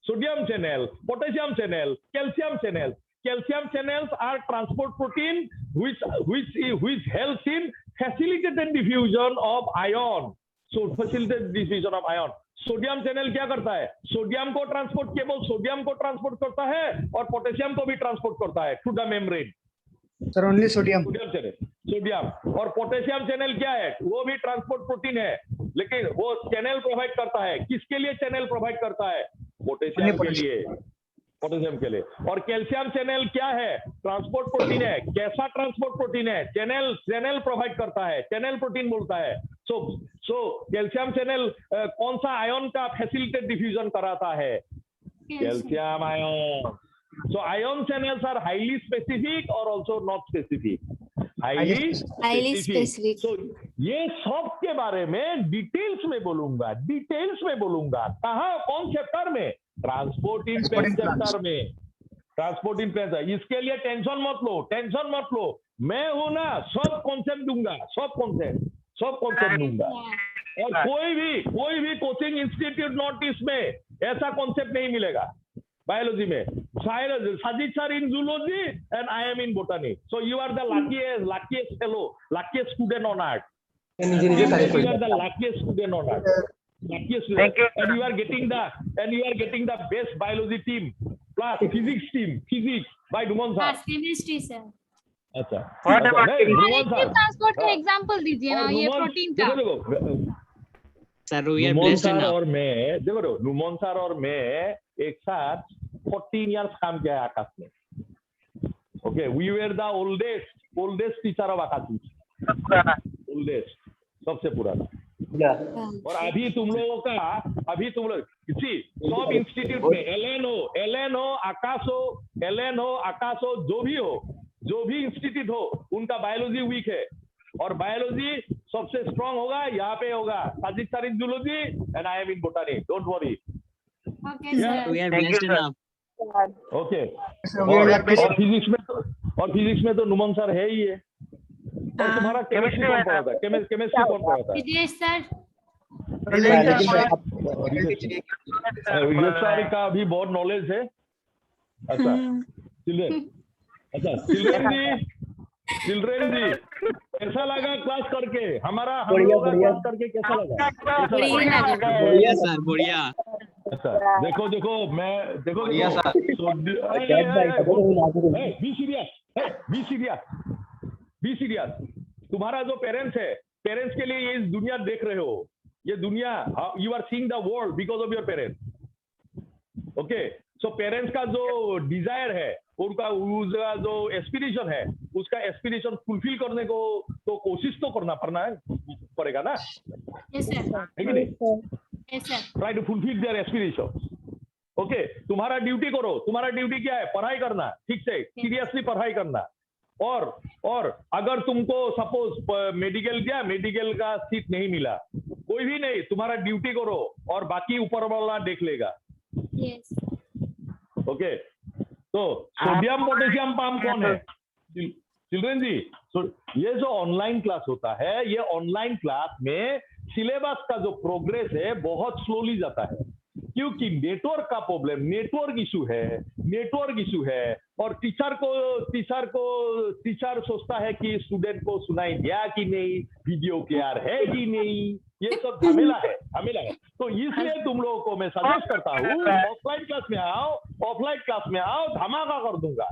Sodium channel, potassium channel, calcium channel. Calcium channels are transport protein which helps in facilitated diffusion of ion. So facilitated diffusion of ion. Sodium channel क्या करता है? Sodium को transport करता है और potassium को भी ट्रांसपोर्ट करता है through the membrane. Sir only sodium और पोटेशियम चैनल क्या है? वो भी ट्रांसपोर्ट प्रोटीन है, लेकिन वो चैनल प्रोवाइड करता है। किसके लिए चैनल प्रोवाइड करता है? पोटेशियम के लिए। और कैल्शियम चैनल क्या है? ट्रांसपोर्ट प्रोटीन है। कैसा ट्रांसपोर्ट प्रोटीन है? चैनल प्रोवाइड करता है, चैनल प्रोटीन बोलता है। सो कैल्शियम चैनल कौन सा आयन का फैसिलिटेट डिफ्यूजन कराता है? Calcium ion. So ion channels are highly specific और also not specific. Highly specific. So ये सब के बारे में डिटेल्स में बोलूंगा। कहाँ? कौन चैप्टर में? ट्रांसपोर्ट इन प्लांट चैप्टर में। Transport in plant. इसके लिए टेंशन मत लो, मैं हूं ना, सब कॉन्सेप्ट दूंगा। और कोई भी कोचिंग इंस्टीट्यूट नॉर्थ ईस्ट में ऐसा कॉन्सेप्ट नहीं मिलेगा। बायोलॉजी में Sajid sir in zoology and I am in botany. So you are the luckiest fellow, luckiest student on earth. You are the luckiest student on earth. luckiest result. And you are getting the best biology team plus physics team, physics by Numan sir. chemistry, sir. अच्छा What about नहीं, Numan active sir, transport का हाँ। Example दीजिए और हाँ, ये Numan- protein का। देखो Sir, we are नुमान blessed सर enough. और मैं देखो नुमान सर और मैं एक साथ 14 इयर्स काम किया है आकाश में। Okay, we were the oldest teacher of Aakash, oldest, सबसे पुराना। और अभी तुम लोग किसी सब इंस्टीट्यूट में एलएनओ आकाशो जो भी इंस्टीट्यूट हो, उनका बायोलॉजी वीक है और बायोलॉजी सबसे स्ट्रांग होगा, यहाँ पे होगा Sajid sir in zoology and I am in बोटानी, don't worry. Okay, sir. We are blessed enough. Okay, So we are lucky. और फिजिक्स में तो नुमान सर है ही है। और तुम्हारा केमिस्ट्री कौन पढ़ाता है? केमिस्ट्री कौन पढ़ाता है? Videsh, sir. विजय सर का भी बहुत नॉलेज है। अच्छा चिल्ड्रेन जी कैसा लगा क्लास करके? हम लोग का क्लास करके कैसा लगा? बढ़िया सर, बढ़िया। अच्छा देखो मैं देखो बी सीरियस। तुम्हारा जो पेरेंट्स है, पेरेंट्स के लिए ये इस दुनिया देख रहे हो, ये दुनिया, you are seeing the world because of your parents. Okay, so parents का जो डिजायर है, उनका उसका जो एस्पिरेशन है, उसका एस्पिरेशन फुलफिल करने को तो कोशिश तो करना पड़ेगा ना, Yes, sir. है कि नहीं? Yes, sir. Try to fulfil their aspiration. Okay, तुम्हारा ड्यूटी करो। तुम्हारा ड्यूटी क्या है? पढ़ाई करना, ठीक से सीरियसली पढ़ाई करना। और अगर तुमको सपोज मेडिकल का सीट नहीं मिला, कोई भी नहीं, तुम्हारा ड्यूटी करो और बाकी ऊपर वाला देख लेगा। Yes. ओके, तो सोडियम पोटेशियम पंप कौन है? चिल्ड्रन जी, ये जो ऑनलाइन क्लास होता है, ये ऑनलाइन क्लास में सिलेबस का जो प्रोग्रेस है बहुत स्लोली जाता है, क्योंकि नेटवर्क का प्रॉब्लम, नेटवर्क इशू है और टीचर सोचता है कि स्टूडेंट को सुनाई दिया कि नहीं, वीडियो क्लियर है कि नहीं, ये सब झमेला है। तो इसलिए तुम लोगों को मैं सजेस्ट करता हूँ, ऑफलाइन क्लास में आओ, धमाका कर दूंगा।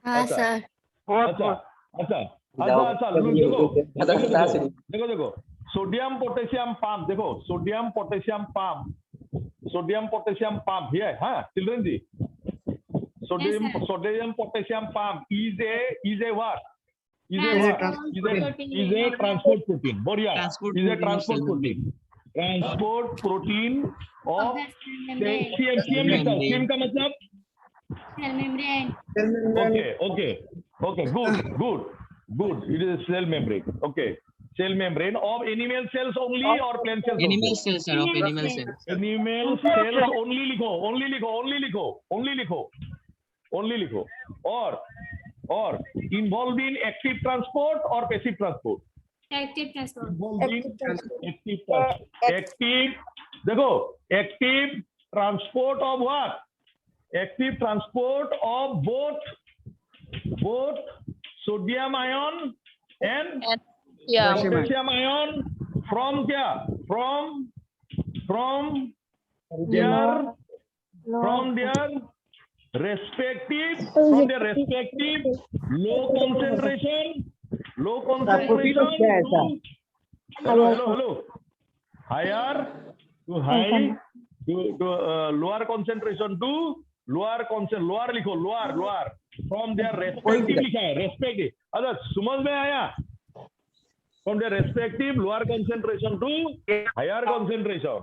हाँ, सर. अच्छा, देखो सोडियम पोटेशियम पंप है। हाँ चिल्ड्रन जी, sodium potassium pump is a what? Is a transport protein. बढ़िया, is a transport protein. Transport protein of CM लिखता हूँ। CM का मतलब? Cell membrane. Okay. Good. It is cell membrane. Okay. Cell membrane of animal cells only or plant cells? Animal cells, sir, of animal cells. Animal cells only लिखो. और involved in active transport or passive transport? Active transport. Active. देखो, active transport of what? Active transport of both sodium ion and potassium ion from their respective low concentration hello higher to high to lower concentration to lower लिखो, lower from their respective लिखा है, respective। अच्छा समझ में आया? from their respective lower concentration to higher concentration।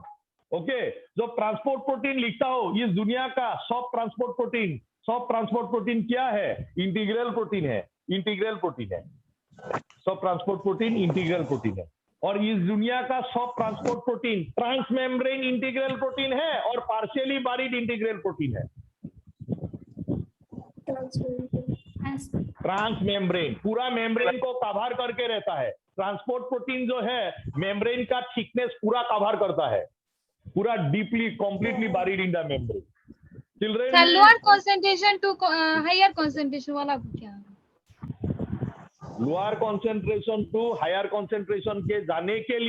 Okay, जो transport protein लिखता हो, इस दुनिया का सब ट्रांसपोर्ट प्रोटीन क्या है? इंटीग्रल प्रोटीन है। सब ट्रांसपोर्ट प्रोटीन इंटीग्रल प्रोटीन है। और इस दुनिया का सब transport protein transmembrane integral protein है और पार्शियली बारिड इंटीग्रल प्रोटीन है। ट्रांसमेम्ब्रेन पूरा मेम्ब्रेन को कवर करके रहता है। ट्रांसपोर्ट प्रोटीन जो है मेम्ब्रेन का थिकनेस पूरा कवर करता है, पूरा deeply completely buried in the membrane. Children, lower concentration to higher concentration वाला क्या? Lower concentration to higher concentration के जाने के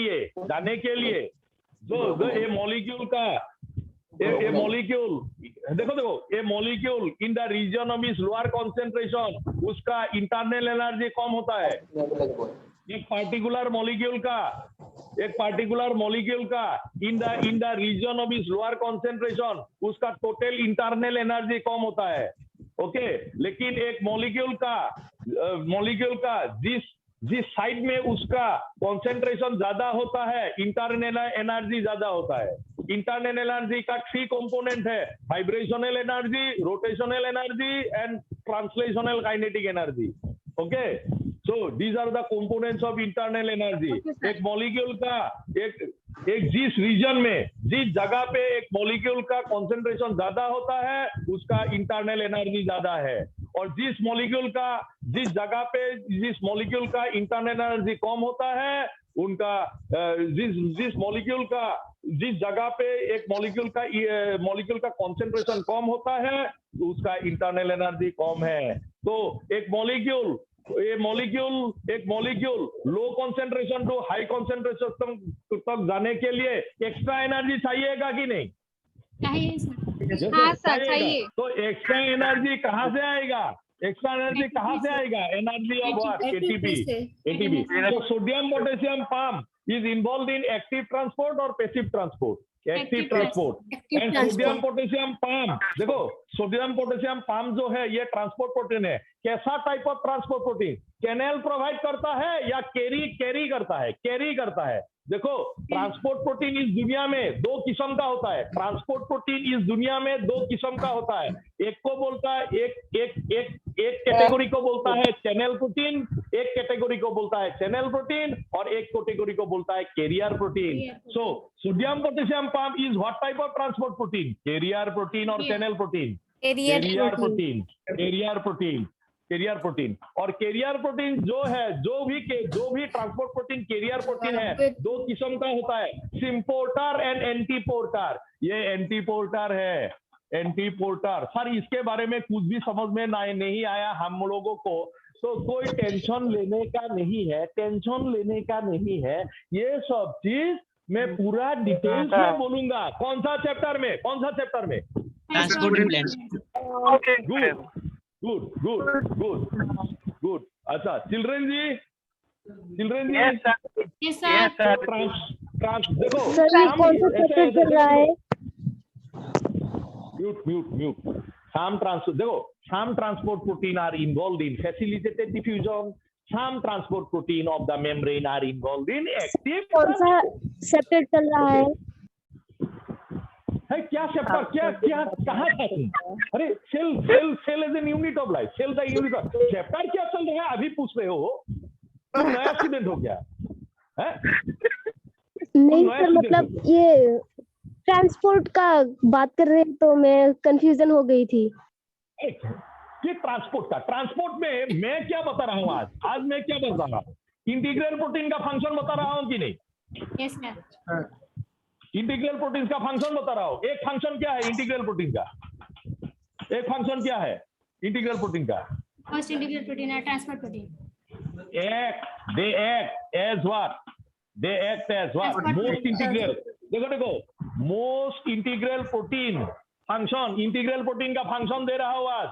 लिए ए मॉलिक्यूल का a molecule, देखो a molecule in the region of its lower concentration उसका internal energy कम होता है। एक particular molecule का in the region of its lower concentration उसका total internal energy कम होता है। ओके, लेकिन एक molecule का जिस साइड में उसका कंसेंट्रेशन ज्यादा होता है, इंटरनल एनर्जी ज्यादा होता है। इंटरनल एनर्जी का 3 कंपोनेंट है, vibrational energy, rotational energy and translational kinetic energy. Okay, so these are the components of internal energy. एक मॉलिक्यूल का एक जिस रीजन में, जिस जगह पे एक मॉलिक्यूल का कंसेंट्रेशन ज्यादा होता है उसका इंटरनल एनर्जी ज्यादा है, और जिस मॉलिक्यूल का इंटरनल एनर्जी कम होता है उनका जिस जगह पे एक मॉलिक्यूल का कंसेंट्रेशन कम होता है उसका इंटरनल एनर्जी कम है। तो एक molecule low concentration to high concentration तक जाने के लिए एक्स्ट्रा एनर्जी चाहिएगा कि नहीं? चाहिए सर। हाँ सर, चाहिए। तो एक्स्ट्रा एनर्जी कहाँ से आएगा? Energy of what? एटीपी। तो sodium potassium pump is involve in active transport और passive transport? Active transport. And sodium potassium pump, देखो सोडियम पोटेशियम पंप जो है ये ट्रांसपोर्ट प्रोटीन है। कैसा type of transport protein? Channel provide करता है या कैरी करता है? देखो, ट्रांसपोर्ट प्रोटीन इस दुनिया में 2 किस्म का होता है। एक को बोलता है एक कैटेगरी को बोलता है चैनल प्रोटीन, एक कैटेगरी को बोलता है चैनल प्रोटीन, और एक कैटेगरी को बोलता है carrier protein. So sodium potassium pump is what type of transport protein? Carrier protein और चैनल प्रोटीन? Carrier protein. और कैरियर प्रोटीन जो भी ट्रांसपोर्ट प्रोटीन कैरियर प्रोटीन है, 2 किस्म का होता है, सिम्पोर्टर एंड एंटीपोर्टर। ये एंटीपोर्टर है, एंटीपोर्टर। सर इसके बारे में कुछ भी समझ में नहीं आया हम लोगों को, तो कोई टेंशन लेने का नहीं है। ये सब चीज मैं पूरा डिटेल्स में बोलूंगा। कौन सा चैप्टर में? Transporting plants. गुड। अच्छा, चिल्ड्रन जी यस सर। देखो सर ये कौन सा चैप्टर चल रहा है? Mute. Some transport protein are involved in facilitated diffusion. Some transport protein of the membrane are involved in active. कौन सा चैप्टर चल रहा है? क्या चैप्टर? क्या कहाँ था तुम? अरे cell as an unit of life, cell the unit of chapter क्या चल रहा है अभी पूछ रहे हो? तुम नया स्टूडेंट हो क्या? नहीं सर, मतलब ये ट्रांसपोर्ट का बात कर रहे हैं तो मैं कंफ्यूजन हो गई थी। ये ट्रांसपोर्ट में मैं क्या बता रहा हूँ आज मैं क्या बता रहा हूँ? इंटीग्रल प्रोटीन का फंक्शन बता रहा हूँ कि नहीं? Yes sir. इंटीग्रल प्रोटीन का फंक्शन बता रहा हूँ। एक फंक्शन क्या है इंटीग्रल प्रोटीन का? फर्स्ट इंटीग्रल प्रोटीन और transport protein. They act as what? Most integral। देखो most integral protein function, integral protein का फंक्शन दे रहा हूँ आज।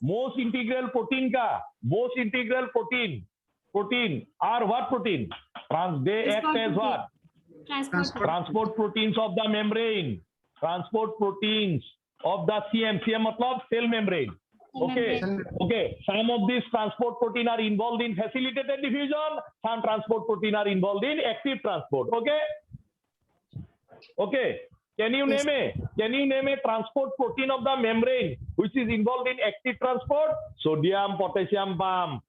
Most integral protein are what protein? They act as what? Transport proteins of the membrane, transport proteins of the CM मतलब cell membrane। Okay. Some of these transport protein are involved in facilitated diffusion. Some transport protein are involved in active transport. Okay. Can you name a transport protein of the membrane which is involved in active transport? Sodium potassium pump.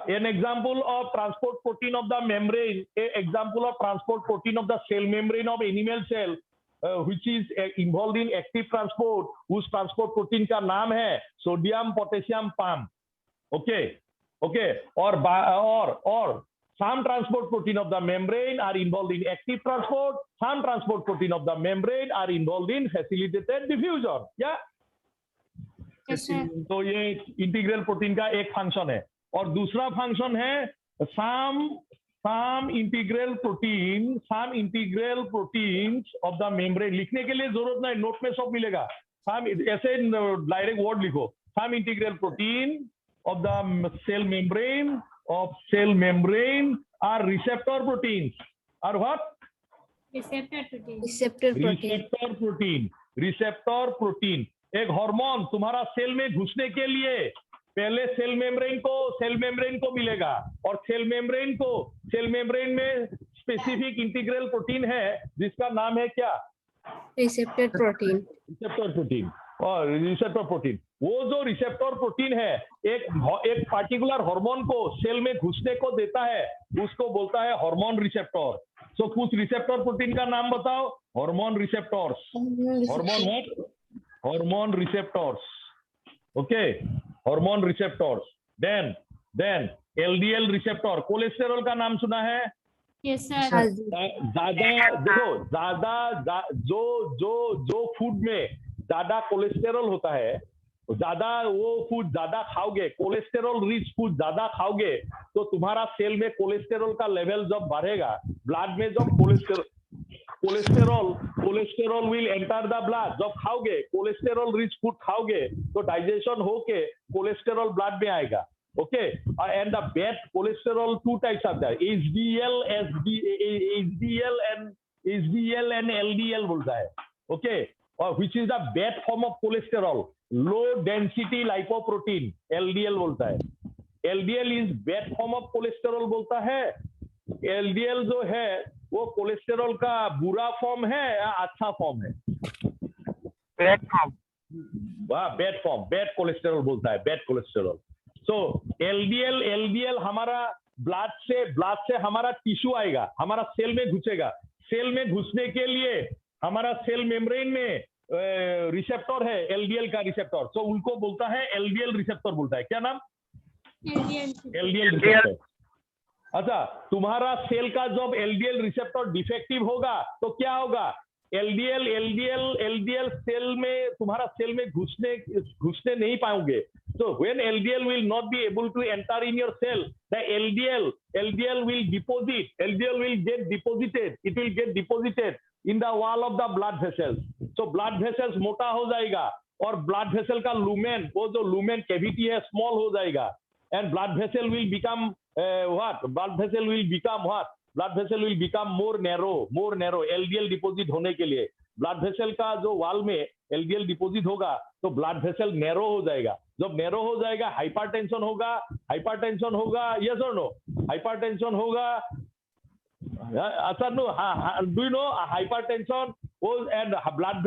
An example of transport protein of the membrane, example of transport protein of the cell membrane of animal cell, which is involved in active transport, उस transport protein का नाम है sodium potassium pump. Okay. और some transport protein of the membrane are involved in active transport, some transport protein of the membrane are involved in facilitated diffusion। या तो ये integral protein का एक फंक्शन है। और दूसरा फंक्शन है some integral proteins of the membrane, लिखने के लिए जरूरत नहीं, नोट में सब मिलेगा, some ऐसे डायरेक्ट वर्ड लिखो, some integral protein of the cell membrane are receptor proteins, are what? Receptor protein. Receptor protein एक हार्मोन तुम्हारा सेल में घुसने के लिए पहले सेल मेम्ब्रेन को मिलेगा, और सेल मेम्ब्रेन में स्पेसिफिक इंटीग्रल प्रोटीन है जिसका नाम है क्या? Receptor protein. और रिसेप्टर प्रोटीन, वो जो रिसेप्टर प्रोटीन है एक पार्टिकुलर हार्मोन को सेल में घुसने को देता है, उसको बोलता है हार्मोन रिसेप्टर। सो कुछ रिसेप्टर प्रोटीन का नाम बताओ। Hormone receptors. Hormone receptors, okay, hormone receptors. Then LDL receptor, cholesterol का नाम सुना है? Yes, sir. ज्यादा जो फूड में ज्यादा कोलेस्टेरॉल होता है, वो फूड ज्यादा खाओगे, कोलेस्टेरॉल रिच फूड ज्यादा खाओगे, तो तुम्हारा सेल में कोलेस्टेरॉल का लेवल जब बढ़ेगा, ब्लड में जब cholesterol will enter the blood, जब खाओगे कोलेस्टेरॉल रिच फूड खाओगे तो डाइजेशन होके कोलेस्टेरॉल ब्लड में आएगा, okay. And the bad cholesterol two types आता है, HDL एंड LDL बोलता है, ओके। और which is the bad form of cholesterol, low density lipoprotein, LDL बोलता है। LDL is bad form of cholesterol बोलता है। LDL जो है वो कोलेस्टेरॉल का बुरा फॉर्म है या अच्छा फॉर्म है? Bad form. Bad form, bad cholesterol बोलता है, बैड कोलेस्टेरॉल। सो LDL हमारा ब्लड से हमारा टिश्यू आएगा, हमारा सेल में घुसेगा। सेल में घुसने के लिए हमारा सेल मेम्ब्रेन में रिसेप्टर है, LDL का रिसेप्टर, तो उनको बोलता है LDL रिसेप्टर बोलता है। क्या नाम? LDL receptor. अच्छा, तुम्हारा सेल का जब LDL रिसेप्टर डिफेक्टिव होगा तो क्या होगा? LDL सेल में, तुम्हारा सेल में घुसने नहीं पाओगे। So when LDL will not be able to enter in your cell, the LDL will get deposited. It will get deposited in the wall of the blood vessels. So blood vessels मोटा हो जाएगा और blood vessel का lumen, वो जो lumen cavity है, small हो जाएगा, and blood vessel will become what? Blood vessel will become more narrow. LDL deposit होने के लिए ब्लड वेसल का जो वॉल में LDL डिपोजिट होगा तो ब्लड वेसल नैरो हो जाएगा। जब नैरो हो जाएगा हाइपरटेंशन होगा, यस और नो? हाइपरटेंशन होगा, अच्छा no, do you know hypertension and blood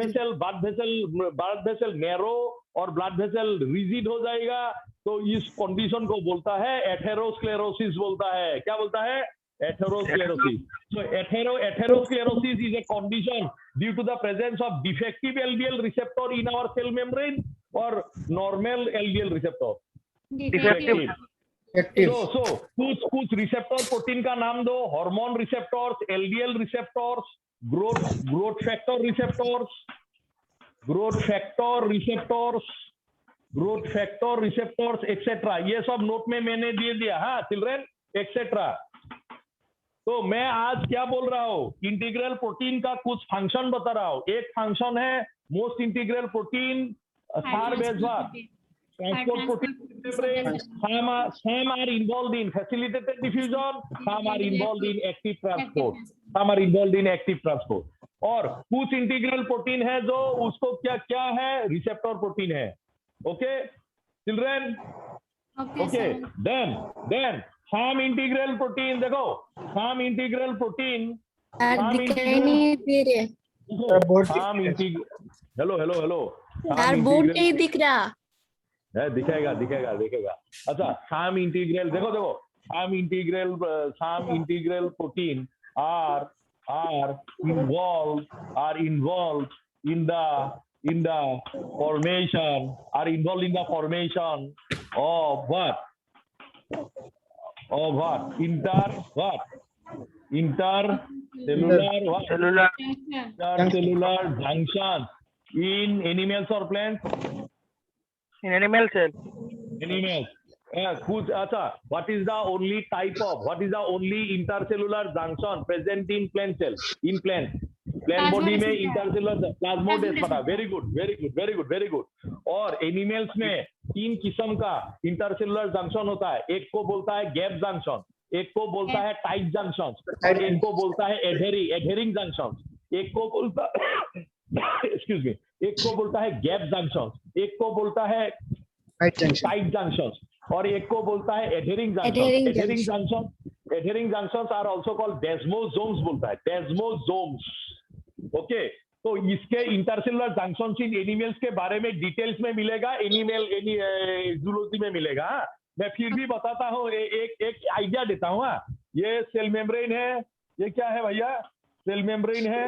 vessel narrow और ब्लड वेसल रिजिड हो जाएगा, तो इस कंडीशन को बोलता है एथेरोस्क्लेरोसिस बोलता है। क्या बोलता है? Atherosclerosis. So atherosclerosis is a condition due to the presence of defective LDL receptor in our cell membrane or normal LDL receptor? Defective. So कुछ रिसेप्टर प्रोटीन का नाम दो। Hormone receptors, LDL receptors, growth factor receptors etcetera, ये सब note में मैंने दे दिया। हाँ चिल्ड्रेन, एक्सेट्रा। तो मैं आज क्या बोल रहा हूँ? इंटीग्रल प्रोटीन का कुछ फंक्शन बता रहा हूँ। एक फंक्शन है most integral protein, transport protein, some are involved in facilitated diffusion, some are involved in active transport, और कुछ इंटीग्रल प्रोटीन है जो उसको क्या है? रिसेप्टर प्रोटीन है, okay children? Okay, then some integral protein, देखो some integral protein, हेलो यार बोर्ड नहीं दिख रहा है, दिखेगा। अच्छा, some integral, देखो some integral protein are involved in the formation of what? Intercellular junction in animals or plants? In animal cell. Animals. कुछ अच्छा, what is the only type of, what is the only intercellular junction present in plant cell, in plant body में intercellular plasmodesmata, very good, very good, very good, very good। और animals में 3 किस्म का intercellular junction होता है, एक को बोलता है गैप जंक्शन, एक को बोलता है टाइट जंक्शन, और एक को बोलता है एडहेरिंग जंक्शन, एक को बोलता एक्सक्यूज मी, एक को बोलता है गैप जंक्शन, एक को बोलता है टाइट जंक्शन, और एक को बोलता है adhering junction. Adhering junctions are also called desmosomes, बोलता है डेस्मोसोम्स। ओके, तो इसके इंटरसेलुलर जंक्शंस इन एनिमल्स के बारे में डिटेल्स में मिलेगा, जूलॉजी में मिलेगा। मैं फिर भी बताता हूँ, एक आइडिया देता हूँ। ये सेल मेम्ब्रेन है, ये क्या है भैया? सेल मेम्ब्रेन है,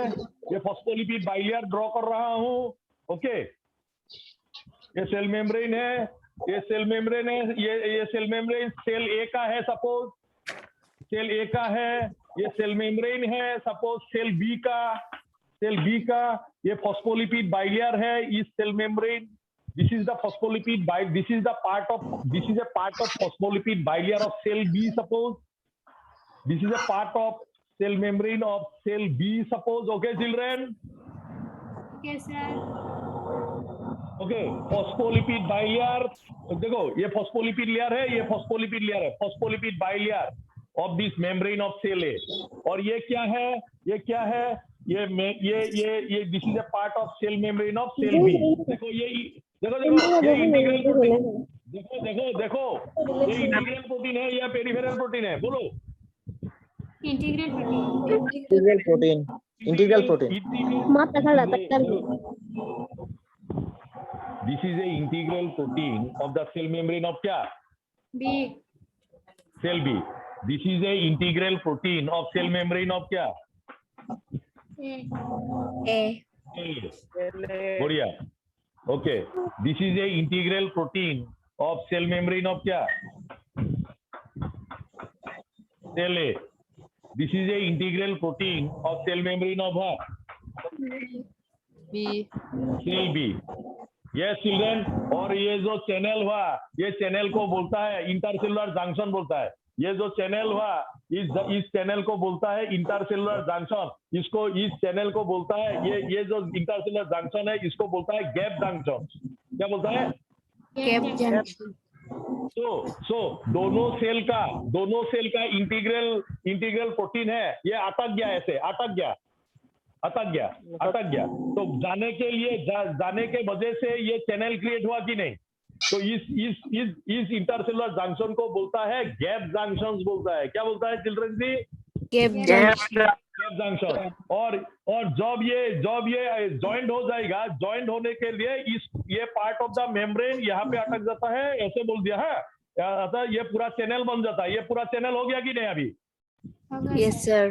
ये फॉस्फोलिपिड बाइलेयर ड्रॉ कर रहा हूँ। ओके, ये सेल मेम्ब्रेन है, ये सेल मेम्ब्रेन है, ये सेल मेम्ब्रेन सेल ए का है, सपोज सेल ए का है, ये सेल मेम्ब्रेन है, सपोज सेल बी का, ये फॉस्फोलिपिड बाइलेयर है, इस cell membrane, this is the phospholipid this is a part of phospholipid bilayer of cell B, suppose this is a part of cell membrane of cell B, suppose। okay children? Okay sir। Okay, phospholipid bilayer, देखो ये phospholipid layer है, ये phospholipid layer है, phospholipid bilayer of this membrane of cell A. और ये क्या है? ये क्या है? ये this is a part of cell membrane of cell B. देखो ये इंटीग्रल प्रोटीन, देखो ये इंटीग्रल प्रोटीन है या पेरिफेरल प्रोटीन है? बोलो। Integral protein. माता खड़ा टक्कर। This is a integral protein of the cell membrane of क्या? B। Cell B। This is a integral protein of cell membrane of क्या? A। बढ़िया। Okay, this is a integral protein of cell membrane of क्या? Cell A। This is a integral protein of cell membrane of what? B। Cell B। Yes children, और ये जो channel हुआ, ये channel को बोलता है इंटरसेलुलर जंक्शन बोलता है। ये जो चैनल हुआ, इस चैनल को बोलता है इंटरसेलुलर जंक्शन। इसको, इस चैनल को बोलता है, ये जो इंटरसेलुलर जंक्शन है, इसको बोलता है गैप जंक्शन। क्या बोलता है? Gap junction. सो दोनों सेल का इंटीग्रल प्रोटीन है, ये अटक गया, ऐसे अटक गया। तो जाने के वजह से ये चैनल क्रिएट हुआ कि नहीं? तो इस इंटरसेलुलर जंक्शन को बोलता है गैप जंक्शंस बोलता है। क्या बोलता है चिल्ड्रन जी? Gap junction. और जब ये जॉइंट हो जाएगा, जॉइंट होने के लिए ये पार्ट ऑफ द मेम्ब्रेन यहाँ पे अटक जाता है, ऐसे बोल दिया है, अतः ये पूरा चैनल बन जाता है। ये पूरा चैनल हो गया कि नहीं अभी? Yes sir.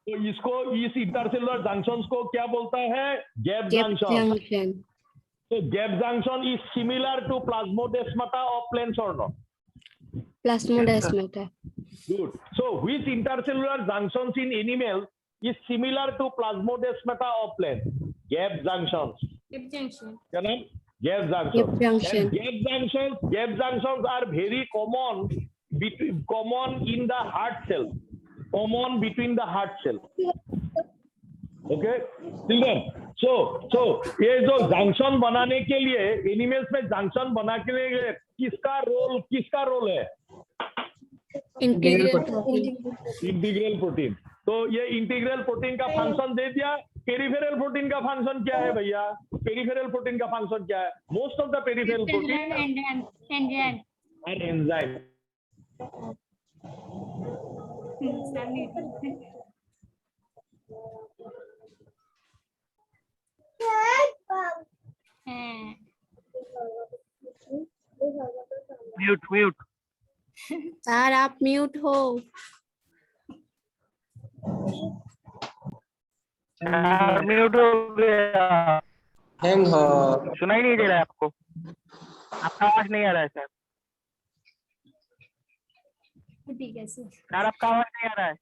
तो इसको, इस इंटरसेलुलर जंक्शंस को क्या बोलता है? Gap junction. तो gap junction is similar to plasmodesmata of plants और not? Plasmodesmata. Good. So which intercellular junctions in animals is similar to plasmodesmata of plants? Gap junctions। Gap junction. क्या नाम? Gap junctions। And gap junctions are very common in the heart cell. Common between the heart cell। Okay, children। So ये जो junction बनाने के लिए, animals में junction बनाने के लिए किसका रोल है? Integral protein. तो ये इंटीग्रल प्रोटीन का फंक्शन दे दिया। पेरिफेरल प्रोटीन का फंक्शन क्या है भैया? पेरिफेरल प्रोटीन का फंक्शन क्या है? Most of the peripheral protein and enzyme. Mute. Sir आप म्यूट हो। म्यूट हो गया। सुनाई नहीं दे रहा है आपको? आपका आवाज नहीं आ रहा है सर। ठीक है सर। सर आपका आवाज नहीं आ रहा है।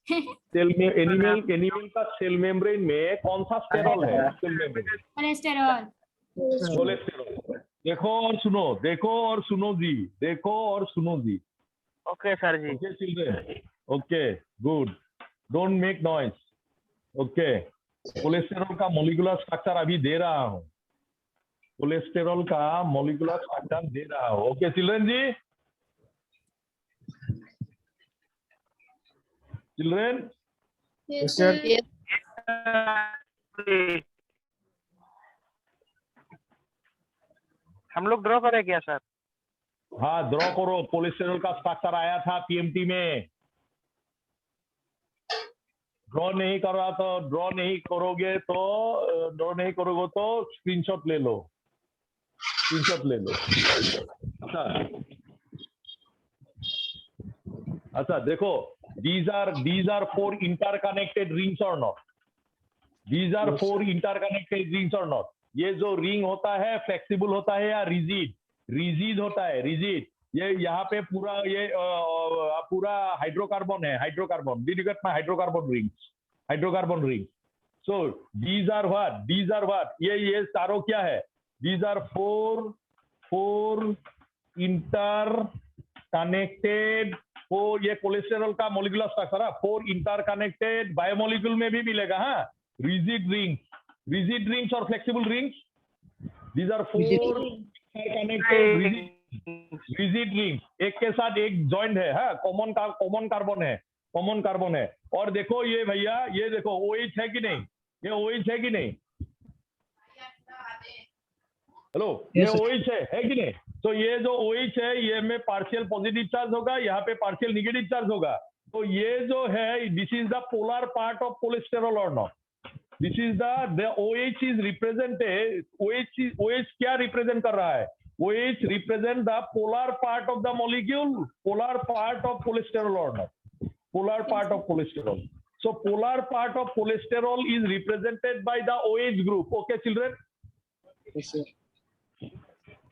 सेल में एनिमल का सेल मेम्ब्रेन में कौन सा स्टेरॉल है? Cell membrane cholesterol. कोलेस्टेरॉल। देखो और सुनो, देखो और सुनो जी, देखो और सुनो जी। ओके सर जी। Okay children, okay good, don't make noise. Okay, cholesterol का मॉलिक्यूलर स्ट्रक्चर अभी दे रहा हूँ, कोलेस्टेरॉल का मॉलिक्यूलर स्ट्रक्चर दे रहा हूँ। ओके चिल्ड्रन जी, चिल्ड्रन Yes, sir. sir. हम लोग ड्रॉ करें क्या सर? हाँ ड्रॉ करो, कोलेस्टेरॉल का स्ट्रक्चर आया था पीएमटी में। ड्रॉ नहीं कर रहा तो ड्रॉ नहीं करोगे तो स्क्रीनशॉट ले लो, स्क्रीनशॉट ले लो। अच्छा देखो, these are 4 interconnected rings or not? These are 4 interconnected rings or not? ये जो रिंग होता है फ्लेक्सिबल होता है या रिजिड? रिजिड होता है, रिजिड। ये यहाँ पे पूरा ये पूरा हाइड्रोकार्बन है, hydrocarbon. Did you get my hydrocarbon rings? Hydrocarbon rings. So these are what? These are what? ये चारों क्या है? These are 4 interconnected। ये कोलेस्टेरॉल का मॉलिक्यूलर स्ट्रक्चर है, 4 इंटरकनेक्टेड। बायोमोलिक्यूल में भी मिलेगा। हाँ, रिजिड रिंग्स और flexible rings. These are 4 interconnected rigid rings, एक के साथ एक जॉइंट है। हाँ, कॉमन कार्बन है। और देखो ये भैया, ये देखो OH है कि नहीं? ये OH है कि नहीं? हेलो, ये OH है कि नहीं? तो ये जो OH है, ये में पार्शियल पॉजिटिव चार्ज होगा, यहाँ पे पार्शियल निगेटिव चार्ज होगा। तो ये जो है, this is the polar part of cholesterol और not? This is the OH is represented. OH क्या रिप्रेजेंट कर रहा है? OH represent the polar part of the molecule, polar part of cholesterol और not? Polar part of cholesterol. So polar part of cholesterol is represented by the OH group. Okay children? Yes, sir.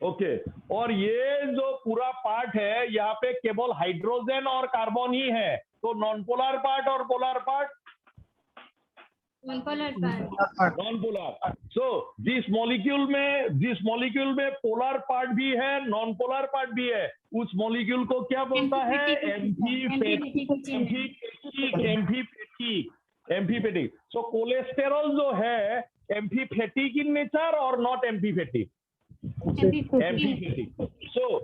Okay और ये जो पूरा part है, यहाँ पे केवल hydrogen और कार्बन ही है। तो नॉन पोलर पार्ट और polar part? Non-polar part. Non polar. So जिस मॉलिक्यूल में पोलर पार्ट भी है, नॉन पोलर पार्ट भी है, उस मॉलिक्यूल को क्या बोलता है? एम्फीफेटिक। सो कोलेस्टेरॉल जो है एम्फीफेटिक इन नेचर और नॉट एम्फीफेटिक? एम्फीफेटिक। सो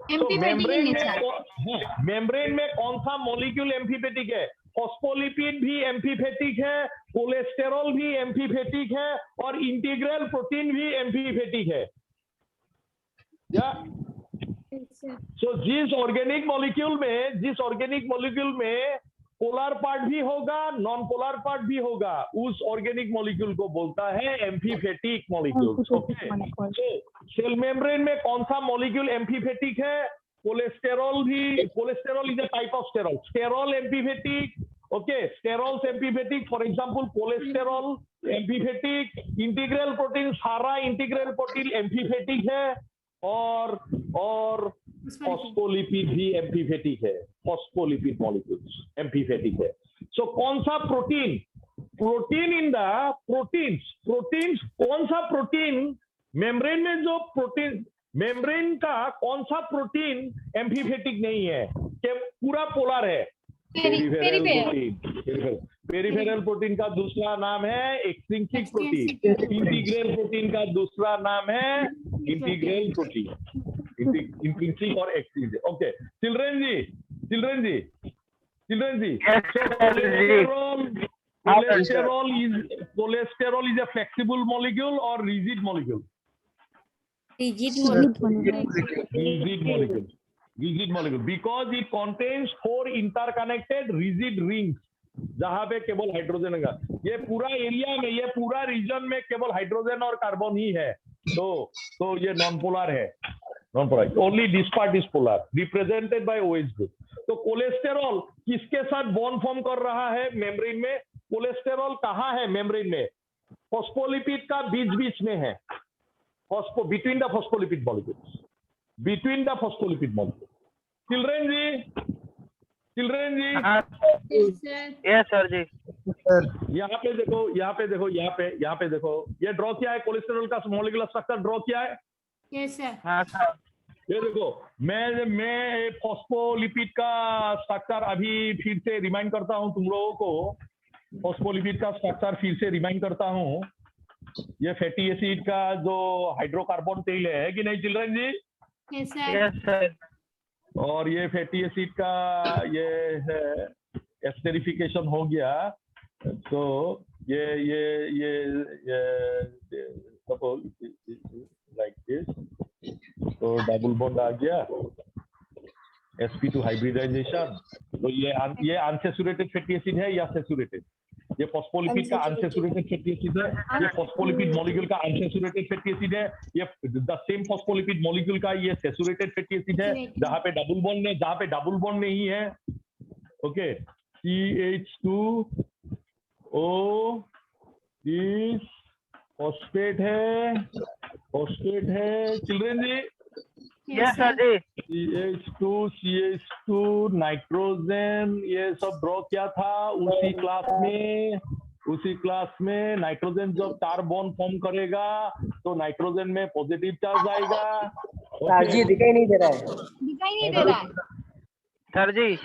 मेम्ब्रेन में कौन सा मॉलिक्यूल एम्फीफेटिक है? फॉस्फोलिपिड भी एम्फीफेटिक है, कोलेस्टेरॉल भी एम्फीफेटिक है, और इंटीग्रल प्रोटीन भी एम्फीफेटिक है। या सो जिस ऑर्गेनिक मॉलिक्यूल में पोलर पार्ट भी होगा, नॉन पोलर पार्ट भी होगा, उस ऑर्गेनिक मॉलिक्यूल को बोलता है amphipathic molecule. Okay, cell membrane में कौन सा मॉलिक्यूल एम्फीफेटिक है? Cholesterol is a type of sterol. Sterol amphipathic. Okay, sterols amphipathic. For example cholesterol amphipathic, integral protein, सारा इंटीग्रल प्रोटीन एम्फीफेटिक है, और फॉस्फोलिपिड भी एम्फीफेटिक है। फॉस्फोलिपिड मॉलिक्यूल्स एम्फीफेटिक है। सो कौन सा प्रोटीन इन द प्रोटीन्स कौन सा प्रोटीन मेम्ब्रेन में, जो प्रोटीन मेम्ब्रेन का कौन सा प्रोटीन एम्फीफेटिक नहीं है, कि पूरा पोलर है? पेरिफेरल प्रोटीन का दूसरा नाम है एक्सट्रिंसिक प्रोटीन। इंटीग्रल प्रोटीन का दूसरा नाम है इंटीग्रल प्रोटीन। इंट्रिंसिक और एक्सट्रिंसिक। ओके चिल्ड्रन जी, cholesterol is a flexible molecule or rigid molecule? Rigid molecule because it contains 4 interconnected rigid rings, जहां पे केवल हाइड्रोजन होगा। ये पूरा एरिया में, ये पूरा रीजन में केवल हाइड्रोजन और कार्बन ही है। तो ये नॉन पोलर है, non polar. Only this part is polar, represented by OH group. तो कोलेस्टेरॉल किसके साथ बॉन्ड फॉर्म कर रहा है मेम्ब्रेन में? कोलेस्टेरॉल कहाँ है मेम्ब्रेन में? फॉस्फोलिपिड का बीच में है, between the phospholipid molecules. Children जी, यस सर जी। यहाँ पे देखो, ये ड्रॉ किया है कोलेस्टेरॉल का मॉलिक्यूलर स्ट्रक्चर, ड्रॉ किया है। Yes, sir. हाँ सर। ये देखो, मैं फॉस्फोलिपिड का स्ट्रक्चर अभी फिर से रिमाइंड करता हूँ तुम लोगों को। फॉस्फोलिपिड का स्ट्रक्चर फिर से रिमाइंड करता हूँ। ये फैटी एसिड का जो हाइड्रोकार्बन तेल है कि नहीं चिल्ड्रन जी? Yes, sir. Yes sir. और ये फैटी एसिड का ये है एस्टेरिफिकेशन हो गया, तो ये सपोज लाइक दिस, तो डबल बॉन्ड आ गया, sp2 हाइब्रिडाइजेशन। तो ये अनसैचुरेटेड फैटी एसिड है या सैचुरेटेड? ये फॉस्फोलिपिड का अनसैचुरेटेड फैटी एसिड है, ये फॉस्फोलिपिड मॉलिक्यूल का अनसैचुरेटेड फैटी एसिड है, ये द सेम फॉस्फोलिपिड मॉलिक्यूल का ये सैचुरेटेड फैटी एसिड है जहां पे डबल बॉन्ड नहीं है। ओके, CH2O इस फॉस्फेट है चिल्ड्रन जी। यस सर जी। CH2 नाइट्रोजन, ये सब ड्रॉ किया था उसी क्लास में। नाइट्रोजन जब 4 बॉन्ड फॉर्म करेगा तो नाइट्रोजन में पॉजिटिव चार्ज आएगा। सर जी दिखाई नहीं दे रहा है। दिखाई नहीं दे रहा है। सर जी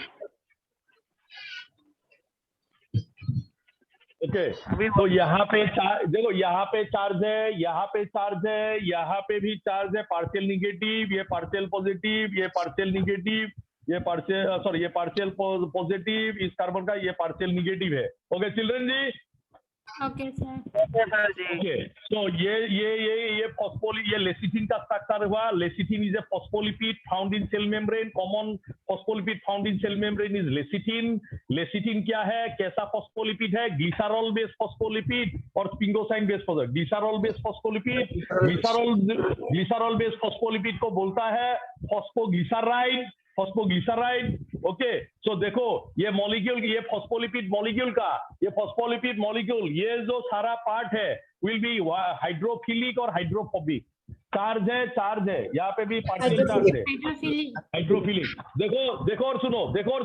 ओके, तो यहाँ पे देखो, यहाँ पे चार्ज है, यहाँ पे चार्ज है, यहाँ पे भी चार्ज है, पार्शियल निगेटिव, ये पार्शियल पॉजिटिव, ये पार्शियल निगेटिव, ये पार्शियल पॉजिटिव, इस कार्बन का ये पार्शियल निगेटिव है। ओके चिल्ड्रन जी? Okay, sir. सर जी। ओके, तो ये लेसिथिन का स्ट्रक्चर हुआ। Lecithin is a phospholipid found in cell membrane. Common phospholipid found in cell membrane is lecithin. Lecithin क्या है, कैसा फॉस्फोलिपिड है? ग्लिसरॉल बेस्ड फॉस्फोलिपिड और sphingosine based phospholipid. Glycerol based phospholipid को बोलता है फॉस्फोग्लिसराइड। ओके, सो देखो ये मॉलिक्यूल, ये फॉस्फोलिपिड मॉलिक्यूल, ये जो सारा पार्ट है विल बी हाइड्रोफिलिक और हाइड्रोफोबिक। चार्ज है, यहाँ पे भी पार्शियल चार्ज है, हाइड्रोफिलिक। देखो और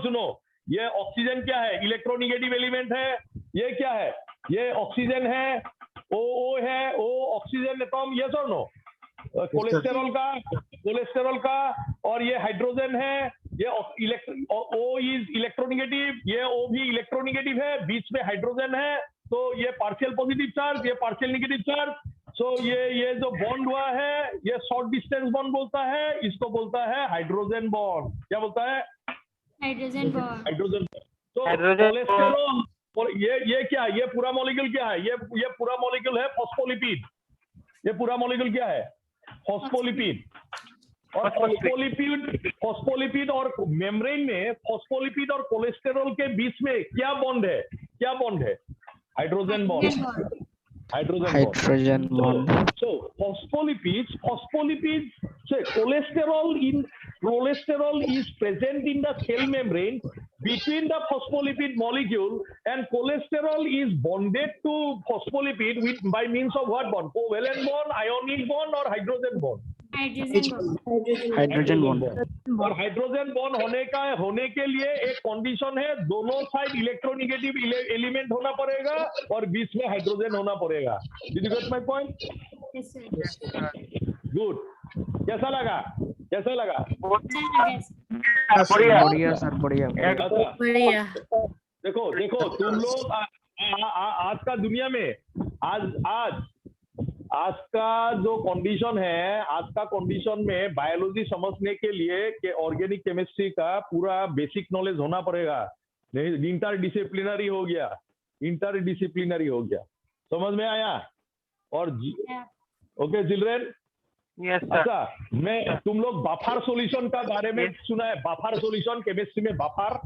सुनो, ये ऑक्सीजन क्या है? इलेक्ट्रोनिगेटिव एलिमेंट है। ये क्या है? ये ऑक्सीजन है, O है, O ऑक्सीजन एटॉम, यस और नो? कोलेस्टेरॉल का, और ये हाइड्रोजन है, ये O इज इलेक्ट्रोनिगेटिव, ये O भी इलेक्ट्रोनिगेटिव है, बीच में हाइड्रोजन है, तो ये पार्शियल पॉजिटिव चार्ज, ये पार्शियल निगेटिव चार्ज। सो ये जो बॉन्ड हुआ है, ये शॉर्ट डिस्टेंस बॉन्ड बोलता है, इसको बोलता है हाइड्रोजन बॉन्ड। क्या बोलता है? Hydrogen bond. तो कोलेस्टेरॉल, और ये क्या, ये पूरा मॉलिक्यूल क्या है? ये पूरा मॉलिक्यूल है फॉस्फोलिपिड। ये पूरा मॉलिक्यूल क्या है? फॉस्फोलिपिड। और फॉस्फोलिपिड और मेम्ब्रेन में फॉस्फोलिपिड और कोलेस्टेरॉल के बीच में क्या बॉन्ड है? Hydrogen bond. So phospholipids, so cholesterol is present in the cell membrane between the phospholipid molecule, and cholesterol is bonded to phospholipid by means of what bond? Covalent bond, ionic bond or hydrogen bond? Hydrogen bond. और hydrogen bond होने के लिए एक condition है, दोनों side electronegative element होना पड़ेगा और बीच में हाइड्रोजन होना पड़ेगा। Did you get my point? Yes, sir. Good. कैसा लगा? बढ़िया सर, बढ़िया। देखो तुम लोग आज का दुनिया में आज का जो कंडीशन है, आज का कंडीशन में बायोलॉजी समझने के लिए कि ऑर्गेनिक केमिस्ट्री का पूरा बेसिक नॉलेज होना पड़ेगा। नहीं, इंटरडिसिप्लिनरी हो गया, समझ में आया? और ओके चिल्ड्रन? Yes sir. अच्छा, तुम लोग बफर सॉल्यूशन का बारे में सुना है? बफर सॉल्यूशन केमिस्ट्री में buffer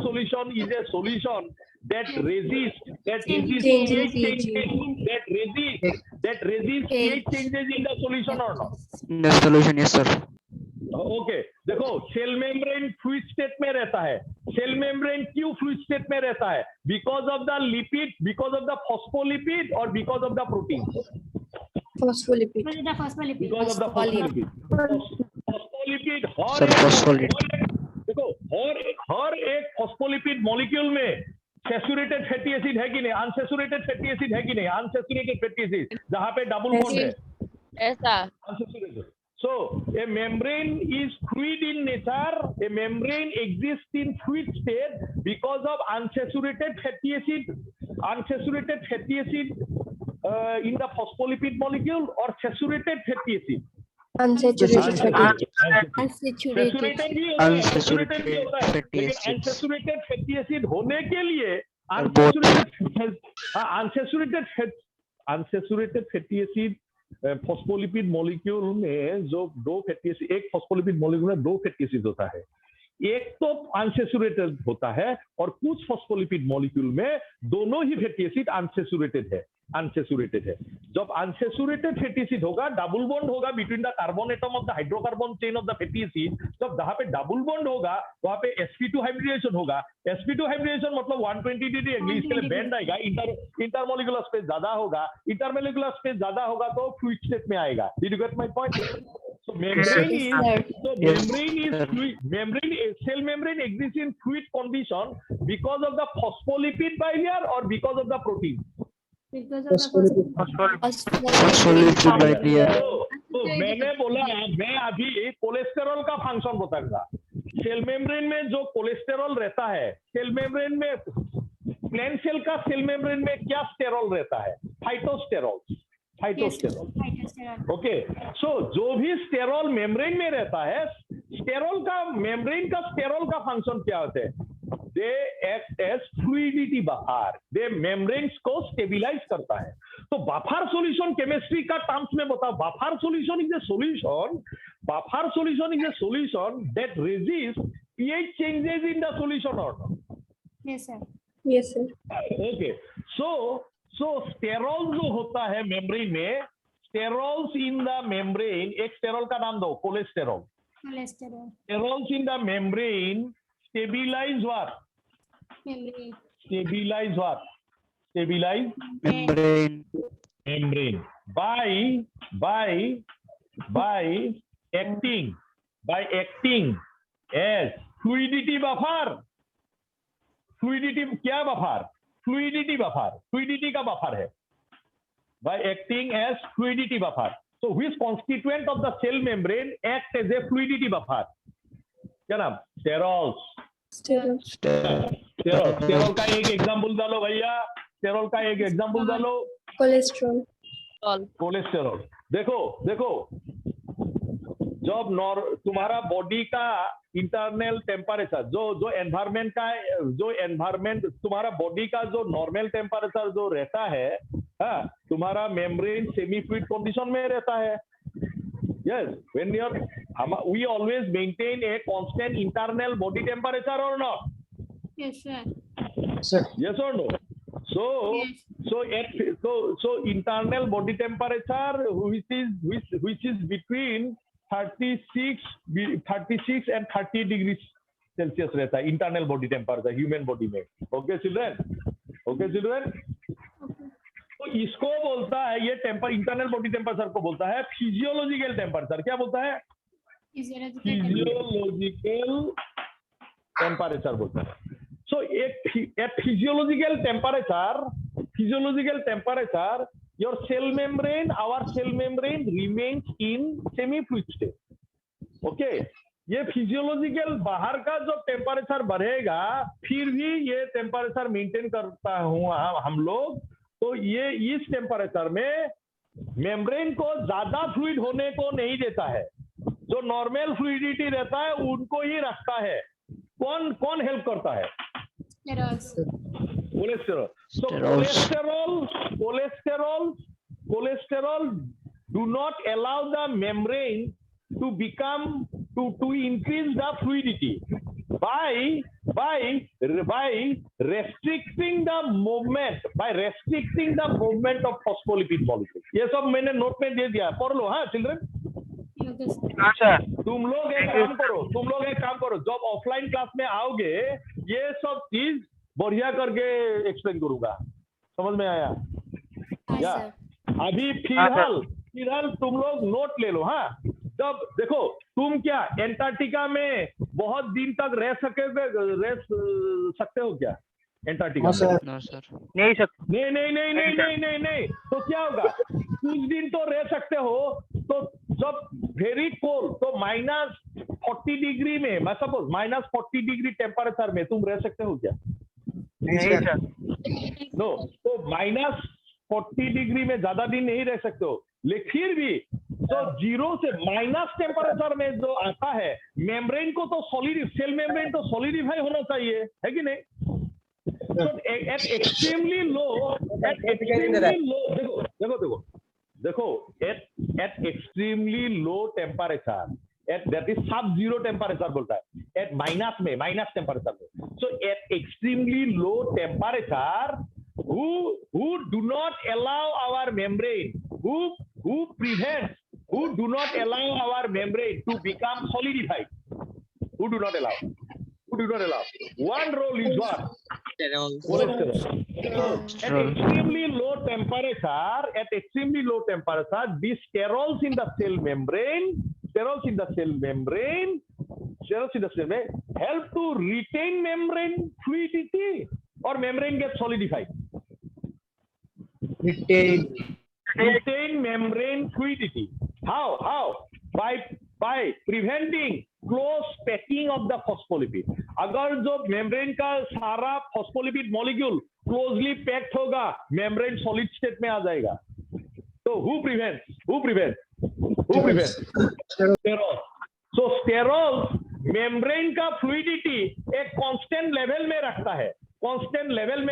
solution is a solution that resists pH changes in the solution or not? The solution, yes sir. Okay, देखो सेल मेम्ब्रेन फ्लूइड स्टेट में रहता है। सेल मेम्ब्रेन क्यों फ्लूइड स्टेट में रहता है? Because of the lipid, because of the phospholipid और because of the protein? Phospholipid. Because of the phospholipid. देखो हर एक फॉस्फोलिपिड मॉलिक्यूल में सैचुरेटेड फैटी एसिड है कि नहीं, अनसैचुरेटेड फैटी एसिड है कि नहीं, अनसैचुरेटेड फैटी एसिड जहां पे डबल बॉन्ड है, ऐसा unsaturated. So a membrane is fluid in nature. A membrane exists in fluid state because of unsaturated fatty acid. Unsaturated fatty acid in the phospholipid molecule or saturated fatty acid. Unsaturated fatty Saturated भी होता है, unsaturated भी होता है, लेकिन unsaturated fatty acid होने के लिए unsaturated fatty acid phospholipid molecule में जो दो फैटी एसिड, एक फॉस्फोलिपिड मॉलिक्यूल में दो फैटी एसिड होता है, एक तो अनसैचुरेटेड होता है और कुछ फॉस्फोलिपिड मॉलिक्यूल में दोनों ही फैटी एसिड अनसैचुरेटेड है। जब अनसैचुरेटेड फैटी एसिड होगा, डबल बॉन्ड होगा between the carbon atom of the hydrocarbon chain of the fatty acid, जब जहां पे डबल बॉन्ड होगा वहां पे sp2 हाइब्रिडेशन होगा। sp2 हाइब्रिडेशन मतलब 120 डिग्री एंगल, इसके लिए बैंड आएगा, इंटरमोलिकुलर स्पेस ज्यादा होगा, इंटरमोलिकुलर स्पेस ज्यादा होगा तो फ्लूइड स्टेट में आएगा। Did you get my point? So cell membrane exists in fluid condition because of the phospholipid bilayer or because of the protein? Because of the phospholipid bilayer. तो मैंने बोला मैं अभी कोलेस्टेरॉल का फंक्शन बताऊंगा। Cell membrane में जो cholesterol रहता है, सेल मेम्ब्रेन में प्लांट सेल का सेल मेम्ब्रेन में क्या स्टेरॉल रहता है? फाइटोस्टेरॉल। ओके, सो जो भी स्टेरॉल मेम्ब्रेन में रहता है, स्टेरॉल का मेम्ब्रेन का स्टेरॉल का फंक्शन क्या होता है? They act as fluidity buffer, they membranes को स्टेबिलाइज करता है। तो बफर सॉल्यूशन केमिस्ट्री का टर्म्स में बताओ, buffer solution is a solution that resist pH changes in the solution or not? Yes sir. Okay, so sterol जो होता है मेम्ब्रेन में, स्टेरॉल्स इन द मेम्ब्रेन, एक स्टेरॉल का नाम दो, cholesterol. Sterols in the membrane stabilize what? Stabilize membrane by acting as fluidity buffer. Fluidity क्या buffer? Fluidity का बफर है। By acting as fluidity buffer. So which constituent of the cell membrane act as a fluidity buffer? क्या नाम? Sterols. Sterol का एक example डालो भैया, sterol का एक एग्जांपल डालो। कोलेस्टेरॉल। देखो जब तुम्हारा बॉडी का इंटरनल टेम्परेचर, जो एनवायरमेंट तुम्हारा बॉडी का जो नॉर्मल टेम्परेचर जो रहता है, तुम्हारा मेम्ब्रेन सेमी फ्लूइड कंडीशन में रहता है। Yes, we always maintain a constant internal body temperature or not? Yes sir. Yes or no? So internal body temperature which is between 36 and 30 degrees Celsius रहता है, internal body temperature human body में। Okay children? तो इसको बोलता है, ये internal body temperature को बोलता है फिजियोलॉजिकल टेम्परेचर। क्या बोलता है? फिजियोलॉजिकल टेम्परेचर बोलता है। सो एक physiological temperature your cell membrane, our cell membrane remains in semi fluid state. Okay, ये फिजियोलॉजिकल बाहर का जो टेम्परेचर बढ़ेगा, फिर भी ये टेम्परेचर मेंटेन करता हुआ हम लोग, तो ये इस टेम्परेचर में मेम्ब्रेन को ज्यादा फ्लूइड होने को नहीं देता है, जो नॉर्मल फ्लूइडिटी रहता है उनको ही रखता है। कौन हेल्प करता है? Cholesterol do not allow the membrane to increase the fluidity by restricting the movement of phospholipid molecule। ये सब मैंने नोट में दे दिया, पढ़ लो। हाँ चिल्ड्रन, तुम लोग एक काम करो, जब ऑफलाइन क्लास में आओगे ये सब चीज बढ़िया करके एक्सप्लेन करूंगा। समझ में आया? या अभी फिलहाल तुम लोग नोट ले लो। हाँ, जब देखो तुम क्या एंटार्क्टिका में बहुत दिन तक रह सकते हो क्या? एंटार्क्टिका नो में? सर। नो सर, नहीं सर। नहीं नहीं नहीं नहीं नहीं नहीं नहीं, तो क्या होगा? कुछ दिन तो रह सकते हो, तो जब वेरी कोल्ड, तो -40 डिग्री में, मैं सपोज -40 डिग्री टेम्परेचर में तुम रह सकते हो क्या? नहीं नहीं सर। सर। नो, तो -40 डिग्री में ज्यादा दिन नहीं रह सकते हो, लेकिन फिर भी तो जीरो से माइनस टेम्परेचर में जो आता है, मेम्ब्रेन को तो सॉलिड, सेल मेम्ब्रेन तो सॉलिडिफाई होना चाहिए, है कि नहीं? So at extremely low, देखो at extremely low temperature, at that is sub-zero temperature बोलता है, at माइनस टेम्परेचर में. So at extremely low temperature, who do not allow our membrane, who do not allow our membrane to become solidified, who do not allow. One role is what? Cholesterol. So at extremely low temperature, these sterols in the cell membrane help to retain membrane fluidity, or membrane gets solidified. Retain membrane fluidity. How? By preventing close packing of the phospholipid. अगर जो membrane का सारा phospholipid molecule closely packed होगा, membrane solid state में आ जाएगा. तो who prevents? Sterol. So sterol membrane का fluidity एक कांस्टेंट लेवल में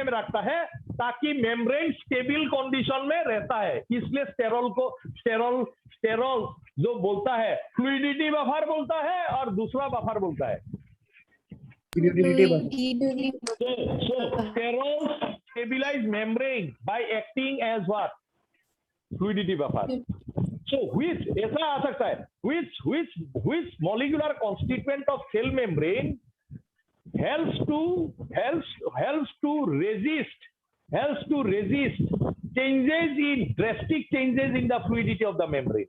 रखता है, ताकि मेम्ब्रेन स्टेबल कंडीशन में रहता है. इसलिए स्टेरॉल जो बोलता है, फ्लूइडिटी बफर बोलता है और दूसरा बफर बोलता है. So sterols stabilize membrane by acting as what? Fluidity buffer. So which ऐसा आ सकता है, which molecular constituent of cell membrane helps to resist drastic changes in the fluidity of the membrane.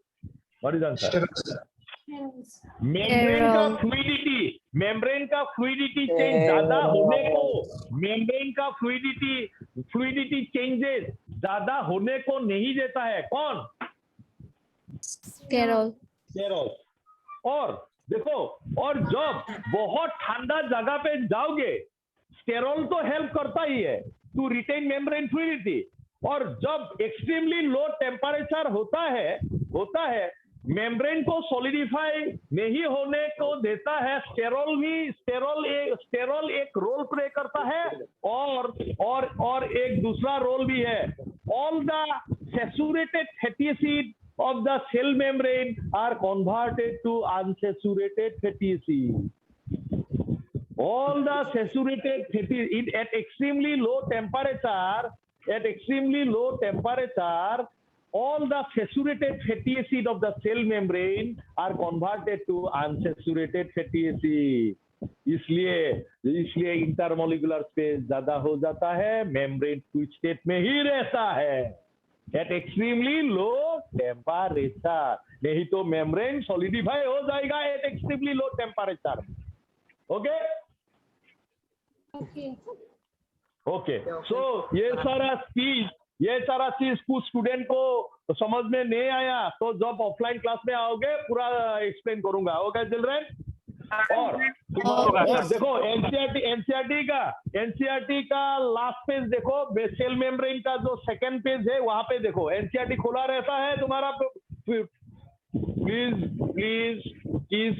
What is the answer? Membrane का fluidity change ज्यादा होने को, membrane का fluidity changes ज्यादा होने को नहीं देता है. कौन? स्टेरॉल. और देखो, और जब बहुत ठंडा जगह पे जाओगे, स्टेरॉल तो हेल्प करता ही है टू रिटेन मेम्ब्रेन फ्लूइडिटी, और जब एक्सट्रीमली लो टेम्परेचर होता है, मेम्ब्रेन को सॉलिडिफाई नहीं होने को देता है. स्टेरॉल एक रोल प्ले करता है, और एक दूसरा रोल भी है. All the saturated fatty acid of the cell membrane are converted to unsaturated fatty acids. All the saturated fatty at extremely low temperature, all the saturated fatty acid of the cell membrane are converted to unsaturated fatty acid. इसलिए intermolecular space ज्यादा हो जाता है, membrane fluid state में ही रहता है at extremely low temperature. नहीं तो मेम्ब्रेन सॉलिडिफाई हो जाएगा at extremely low temperature. Okay. So ये सारा चीज कुछ स्टूडेंट को समझ में नहीं आया, तो जब ऑफलाइन क्लास में आओगे पूरा एक्सप्लेन करूंगा. Okay children. और देखो एनसीईआरटी का लास्ट पेज देखो, सेल मेम्ब्रेन का जो सेकंड पेज है वहां पे देखो. एनसीईआरटी खुला रहता है तुम्हारा. Please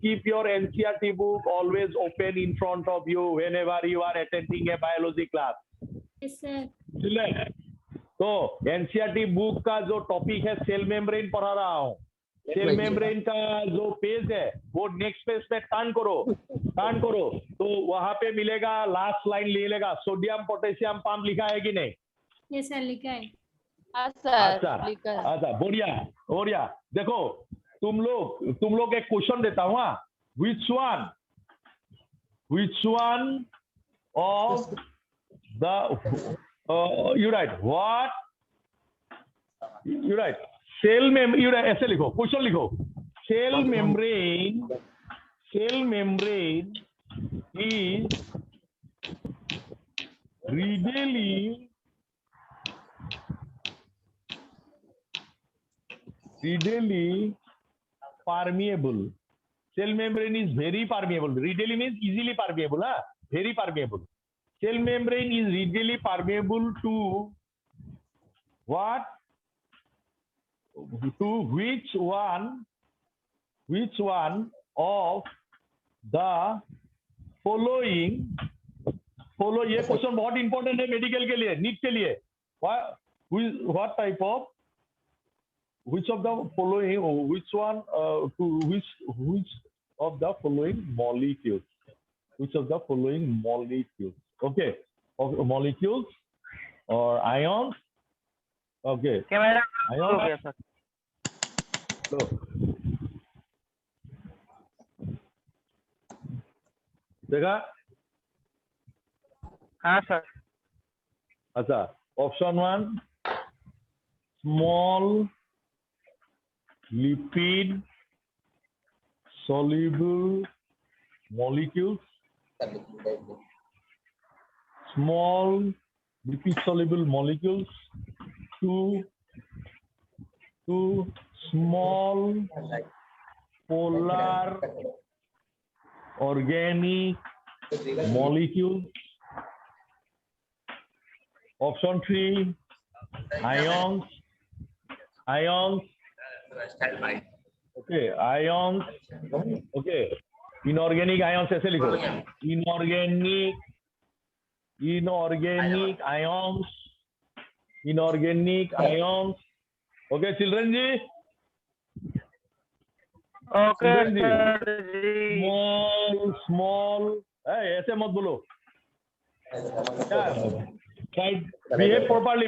keep your NCERT book always open in front of you whenever you are attending a biology class. Yes sir. तो एनसीईआरटी बुक का जो टॉपिक है सेल मेम्ब्रेन पढ़ा रहा हूँ. सेल मेम्ब्रेन का जो पेज है वो नेक्स्ट पेज पे टर्न करो तो वहां पे मिलेगा, लास्ट लाइन मिलेगा, सोडियम पोटेशियम पंप लिखा है कि नहीं? यस सर, लिखा है. अच्छा, बढ़िया. देखो तुम लोग एक क्वेश्चन देता हूँ. which one of the you write cell membrane, ऐसे लिखो, क्वेश्चन लिखो. Cell membrane is readily permeable. Cell membrane is very permeable. Readily means easily permeable, huh? Very permeable. Cell membrane is readily permeable to what? To which one of the following? ये question बहुत important है medical के लिए, NEET के लिए. What type of? Which of the following? Which one? To which of the following molecules? Which of the following molecules? Okay, of molecules or ions? Okay. Camera Ions. हो गया sir. So, देखा? हाँ sir. अच्छा, option 1 small lipid soluble molecules. Small lipid soluble molecules. 2 small polar organic molecules. Option 3 ions. Okay, ions. Okay, inorganic ions ऐसे लिखो. Inorganic ions. Inorganic ions. Okay, children जी. Okay Children जी. Sir जी. Small. ऐसे मत बोलो. Right. Behave properly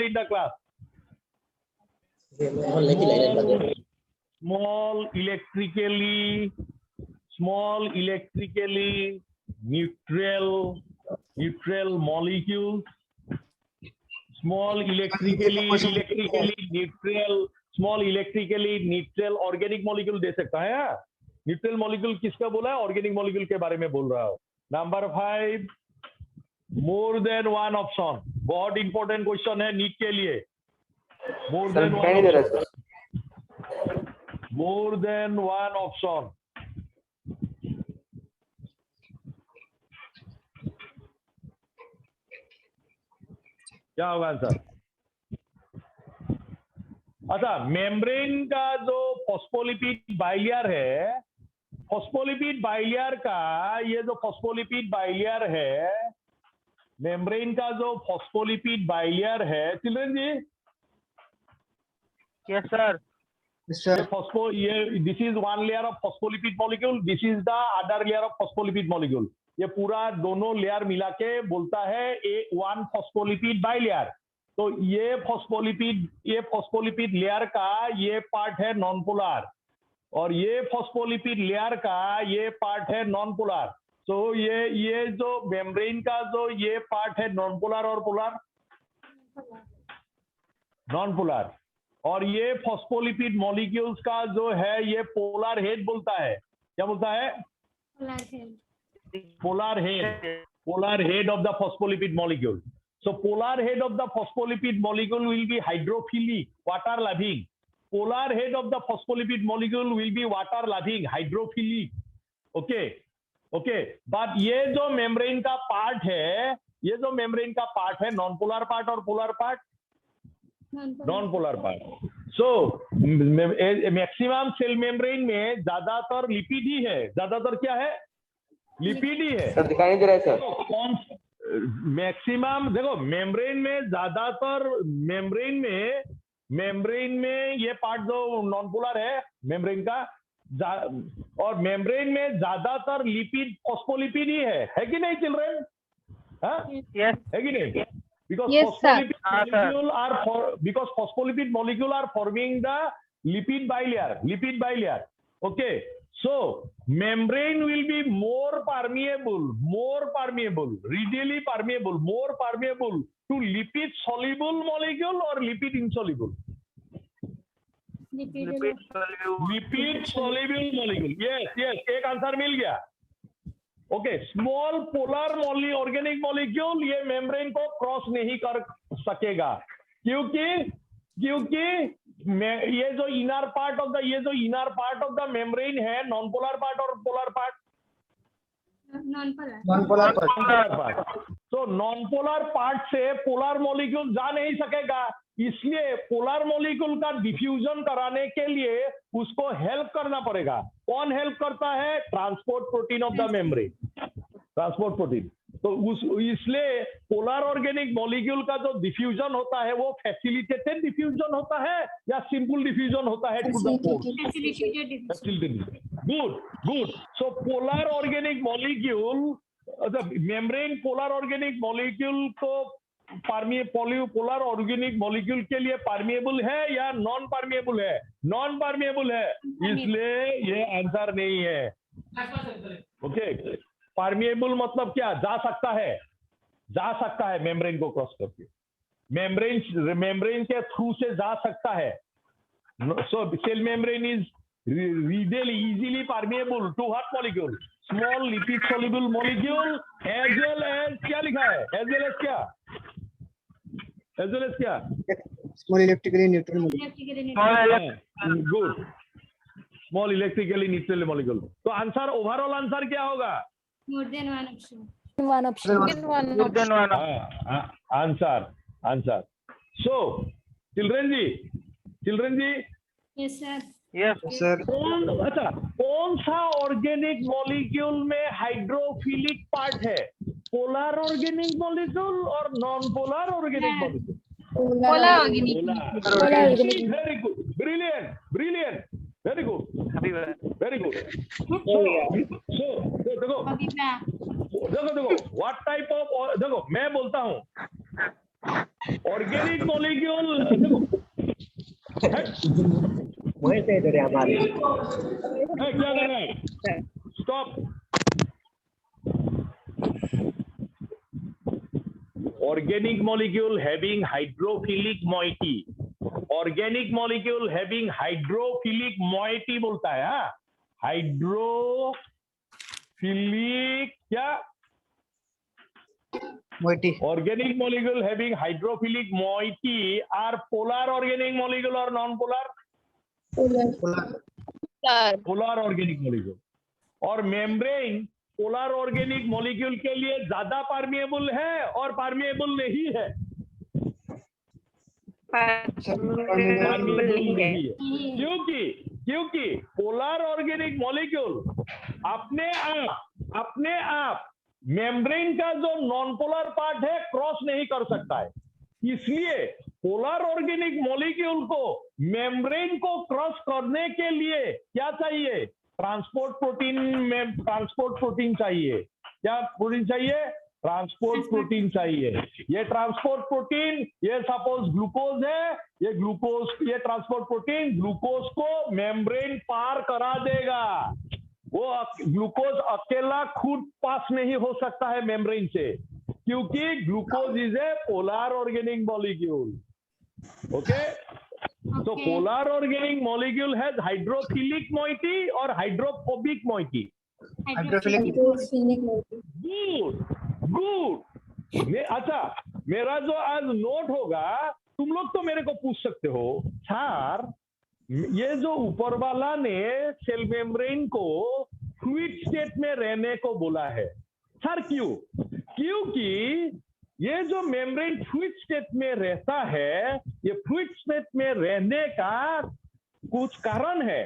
in the class. Small electrically neutral molecules. Small electrically neutral organic molecule दे सकता है. Neutral molecule किसका बोला है? ऑर्गेनिक मॉलिक्यूल के बारे में बोल रहा हूं. Number 5 more than one option. बहुत इंपॉर्टेंट क्वेश्चन है नीट के लिए. More than one option. क्या होगा आंसर? अच्छा, मेम्ब्रेन का जो फॉस्फोलिपिड बाइलियर है, फॉस्फोलिपिड बाइलियर का ये जो फॉस्फोलिपिड बाइलियर है, मेम्ब्रेन का जो फॉस्फोलिपिड बाइलियर है, चिल्ड्रन जी. Yes sir. This is one layer of phospholipid molecule. This is the other layer of phospholipid molecule. ये पूरा दोनों लेयर मिला के बोलता है वन फॉस्फोलिपिड बाइलेयर. तो ये फॉस्फोलिपिड लेयर का ये पार्ट है नॉन पोलर, और ये फॉस्फोलिपिड लेयर का ये पार्ट है नॉन पोलर. तो ये जो मेम्ब्रेन का जो ये पार्ट है नॉन पोलर और पोलर, नॉन पोलर, और ये फॉस्फोलिपिड मॉलिक्यूल्स का जो है ये पोलर हेड बोलता है. क्या बोलता है? polar head of the phospholipid molecule. So polar head of the phospholipid molecule will be hydrophilic, water loving. Polar head of the phospholipid molecule will be water loving, hydrophilic. Okay. But ये जो membrane का part है, non polar part और polar part, non polar part. So maximum cell membrane में ज्यादातर lipid ही है. ज्यादातर क्या है? लिपिड ही है. सर दिखाई नहीं दे रहा है सर. तो कौन मैक्सिमम देखो मेम्ब्रेन में ज्यादातर मेम्ब्रेन में ये पार्ट जो नॉन पोलर है मेम्ब्रेन का, और मेम्ब्रेन में ज्यादातर लिपिड फॉस्फोलिपिड ही है कि नहीं चिल्ड्रन? यस. है कि नहीं? Yes, sir. Because phospholipid molecule are forming the lipid bilayer. Okay. So membrane will be more permeable, readily permeable, more permeable to lipid soluble molecule or lipid insoluble? Lipid soluble molecule. Yes. एक answer मिल गया. Okay, small polar organic molecule ये membrane को cross नहीं कर सकेगा, क्योंकि ये जो inner part of the membrane है, नॉन पोलर पार्ट और polar part, non polar part. तो नॉन पोलर पार्ट से पोलर मॉलिक्यूल जा नहीं सकेगा, इसलिए पोलर मॉलिक्यूल का डिफ्यूजन कराने के लिए उसको हेल्प करना पड़ेगा। कौन हेल्प करता है? Transport protein of the membrane, transport protein. तो इसलिए पोलर ऑर्गेनिक मॉलिक्यूल का जो डिफ्यूजन होता है वो फैसिलिटेटेड डिफ्यूजन होता है या सिंपल डिफ्यूजन होता है to the pores? Good. So polar organic molecule, membrane polar organic molecule को पोलर ऑर्गेनिक मॉलिक्यूल के लिए परमिएबल है या नॉन परमिएबल है? नॉन परमिएबल है, इसलिए ये आंसर नहीं है। ओके, परमिएबल मतलब क्या? जा सकता है मेम्ब्रेन को क्रॉस करके, मेम्ब्रेन के थ्रू से जा सकता है। So cell membrane is easily permeable to what molecule? Small lipid soluble molecule as well as, क्या लिखा है? as well as क्या? Small electrically neutral molecule. Good, small electrically neutral molecule. तो आंसर, ओवरऑल आंसर क्या होगा? More than one option. Answer. So children जी, Yes, sir. Yes sir. कौन सा ऑर्गेनिक मॉलिक्यूल में हाइड्रोफिलिक पार्ट है? पोलर ऑर्गेनिक मॉलिक्यूल और non polar organic molecule? Polar organic. Very good, brilliant, very good. So देखो what type of, देखो मैं बोलता हूँ ऑर्गेनिक मॉलिक्यूल, देखो वैसे इधर हमारे क्या कर रहा है? Stop. Organic molecule having hydrophilic moiety, organic molecule having hydrophilic moiety बोलता है। हाँ, हाइड्रोफिलिक क्या? Moiety. Organic molecule having hydrophilic moiety are polar organic molecule or non-polar? Polar organic molecule. और मेम्ब्रेन पोलर ऑर्गेनिक मॉलिक्यूल के लिए ज्यादा permeable है और परमिएबल नहीं है? क्योंकि पोलर ऑर्गेनिक मॉलिक्यूल अपने आप मेम्ब्रेन का जो नॉन पोलर पार्ट है क्रॉस नहीं कर सकता है, इसलिए पोलर ऑर्गेनिक मॉलिक्यूल को मेम्ब्रेन को क्रॉस करने के लिए क्या चाहिए? ट्रांसपोर्ट प्रोटीन चाहिए। क्या प्रोटीन चाहिए? ट्रांसपोर्ट प्रोटीन चाहिए। ये ट्रांसपोर्ट प्रोटीन, ये सपोज ग्लूकोज है, ये ट्रांसपोर्ट प्रोटीन ग्लूकोज को मेम्ब्रेन पार करा देगा। वो ग्लूकोज अकेला खुद पास नहीं हो सकता है मेम्ब्रेन से, क्योंकि glucose is a polar organic molecule. Okay, तो polar organic molecule has hydrophilic moiety और हाइड्रोफोबिक मॉइटी। गुड। अच्छा, मेरा जो आज नोट होगा, तुम लोग तो मेरे को पूछ सकते हो, सर ये जो ऊपर वाला ने सेल मेम्ब्रेन को फ्लूइड स्टेट में रहने को बोला है, सर क्यों? क्योंकि ये जो मेम्ब्रेन फ्लूइड स्टेट में रहता है, ये फ्लूइड स्टेट में रहने का कुछ कारण है।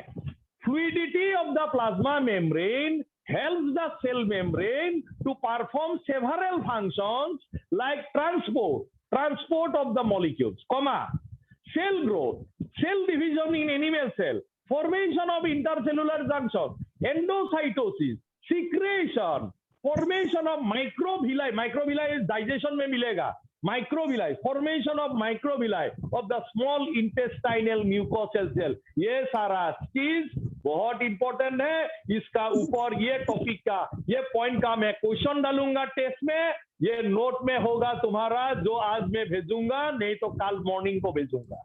Fluidity of the plasma membrane helps the cell membrane to perform several functions like transport of the molecules, cell growth, cell division in animal cell, formation of intercellular junction, endocytosis, secretion, formation of microvilli is digestion में मिलेगा, microvilli, formation of microvilli of the small intestinal mucosal cell, ये सारा चीज बहुत important है। इसका ऊपर ये टॉपिक का ये पॉइंट का मैं क्वेश्चन डालूंगा टेस्ट में, ये नोट में होगा तुम्हारा, जो आज मैं भेजूंगा, नहीं तो कल मॉर्निंग को भेजूंगा।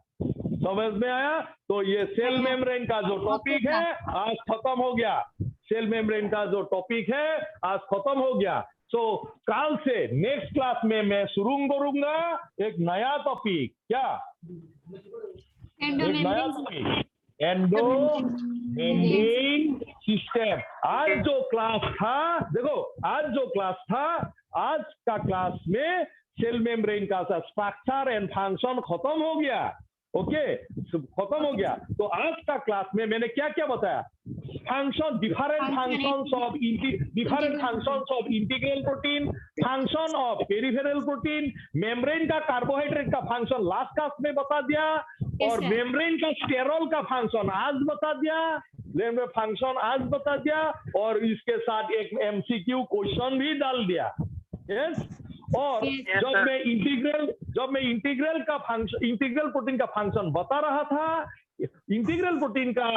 समझ में आया? तो ये सेल मेम्ब्रेन का जो टॉपिक है आज खत्म हो गया। सेल मेम्ब्रेन का जो टॉपिक है आज खत्म हो गया। सो कल से नेक्स्ट क्लास में मैं शुरू करूंगा एक नया टॉपिक। क्या? एक नया टॉपिक, एंडो मेम्ब्रेन सिस्टम। आज जो क्लास था, देखो आज जो क्लास था, आज का क्लास में सेल मेम्ब्रेन का स्ट्रक्चर एंड फंक्शन खत्म हो गया। ओके, खत्म हो गया। तो आज का क्लास में मैंने क्या क्या बताया? Function, different functions of integral protein, function of peripheral protein, membrane का कार्बोहाइड्रेट का फंक्शन लास्ट क्लास में बता दिया, और मेम्ब्रेन का स्टेरॉल का फंक्शन आज बता दिया, फंक्शन आज बता दिया, और इसके साथ एक एमसीक्यू क्वेश्चन भी डाल दिया। यस, और जब मैं इंटीग्रल का फंक्शन, इंटीग्रल प्रोटीन का फंक्शन बता रहा था, इंटीग्रल प्रोटीन का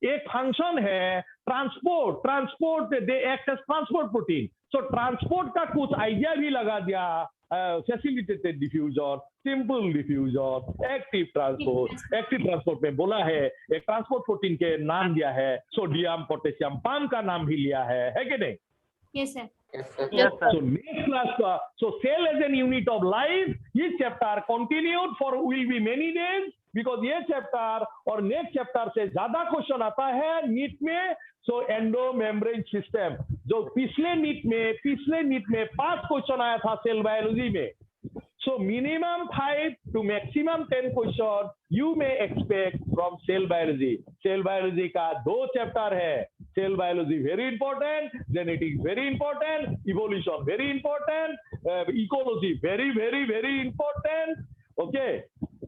एक फंक्शन है transport they act as transport protein. So transport का कुछ आइडिया भी लगा दिया, facilitated diffuser, simple diffuser, active transport में बोला है, एक ट्रांसपोर्ट प्रोटीन के नाम दिया है, सोडियम पोटेशियम पाम का नाम भी लिया है कि नहीं? Yes, sir. So next class, so cell as an unit of life, this chapter continued for will be many days, because ये chapter और next chapter से ज्यादा क्वेश्चन आता है नीट में। So एंडो मेम्ब्रेन सिस्टम, जो पिछले नीट में 5 क्वेश्चन आया था सेल बायोलॉजी में। So minimum 5 to maximum 10 question you may expect from cell biology. Cell biology का 2 चैप्टर है। Cell biology very important, genetics very important, evolution very important, ecology very important. Okay?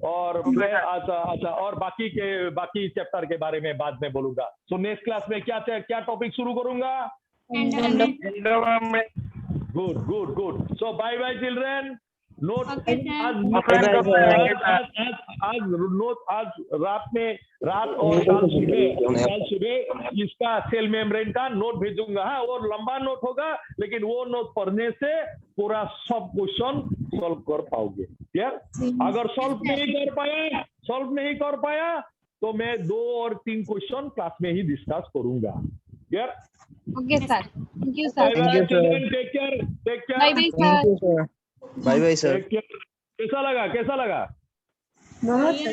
और मैं अच्छा और बाकी चैप्टर के बारे में बाद में बोलूंगा। So next क्लास में क्या टॉपिक शुरू करूंगा? Good. So bye children. Note रात और कल सुबह इसका सेल मेम्ब्रेन का नोट भेजूंगा। हाँ, वो लंबा नोट होगा, लेकिन वो नोट पढ़ने से पूरा सब क्वेश्चन सॉल्व कर पाओगे। यार अगर सॉल्व नहीं कर पाया तो मैं 2 और 3 क्वेश्चन क्लास में ही डिस्कस करूंगा। यार okay sir, thank you sir, take care, bye bye sir, bye bye sir. कैसा लगा? बहुत अच्छा।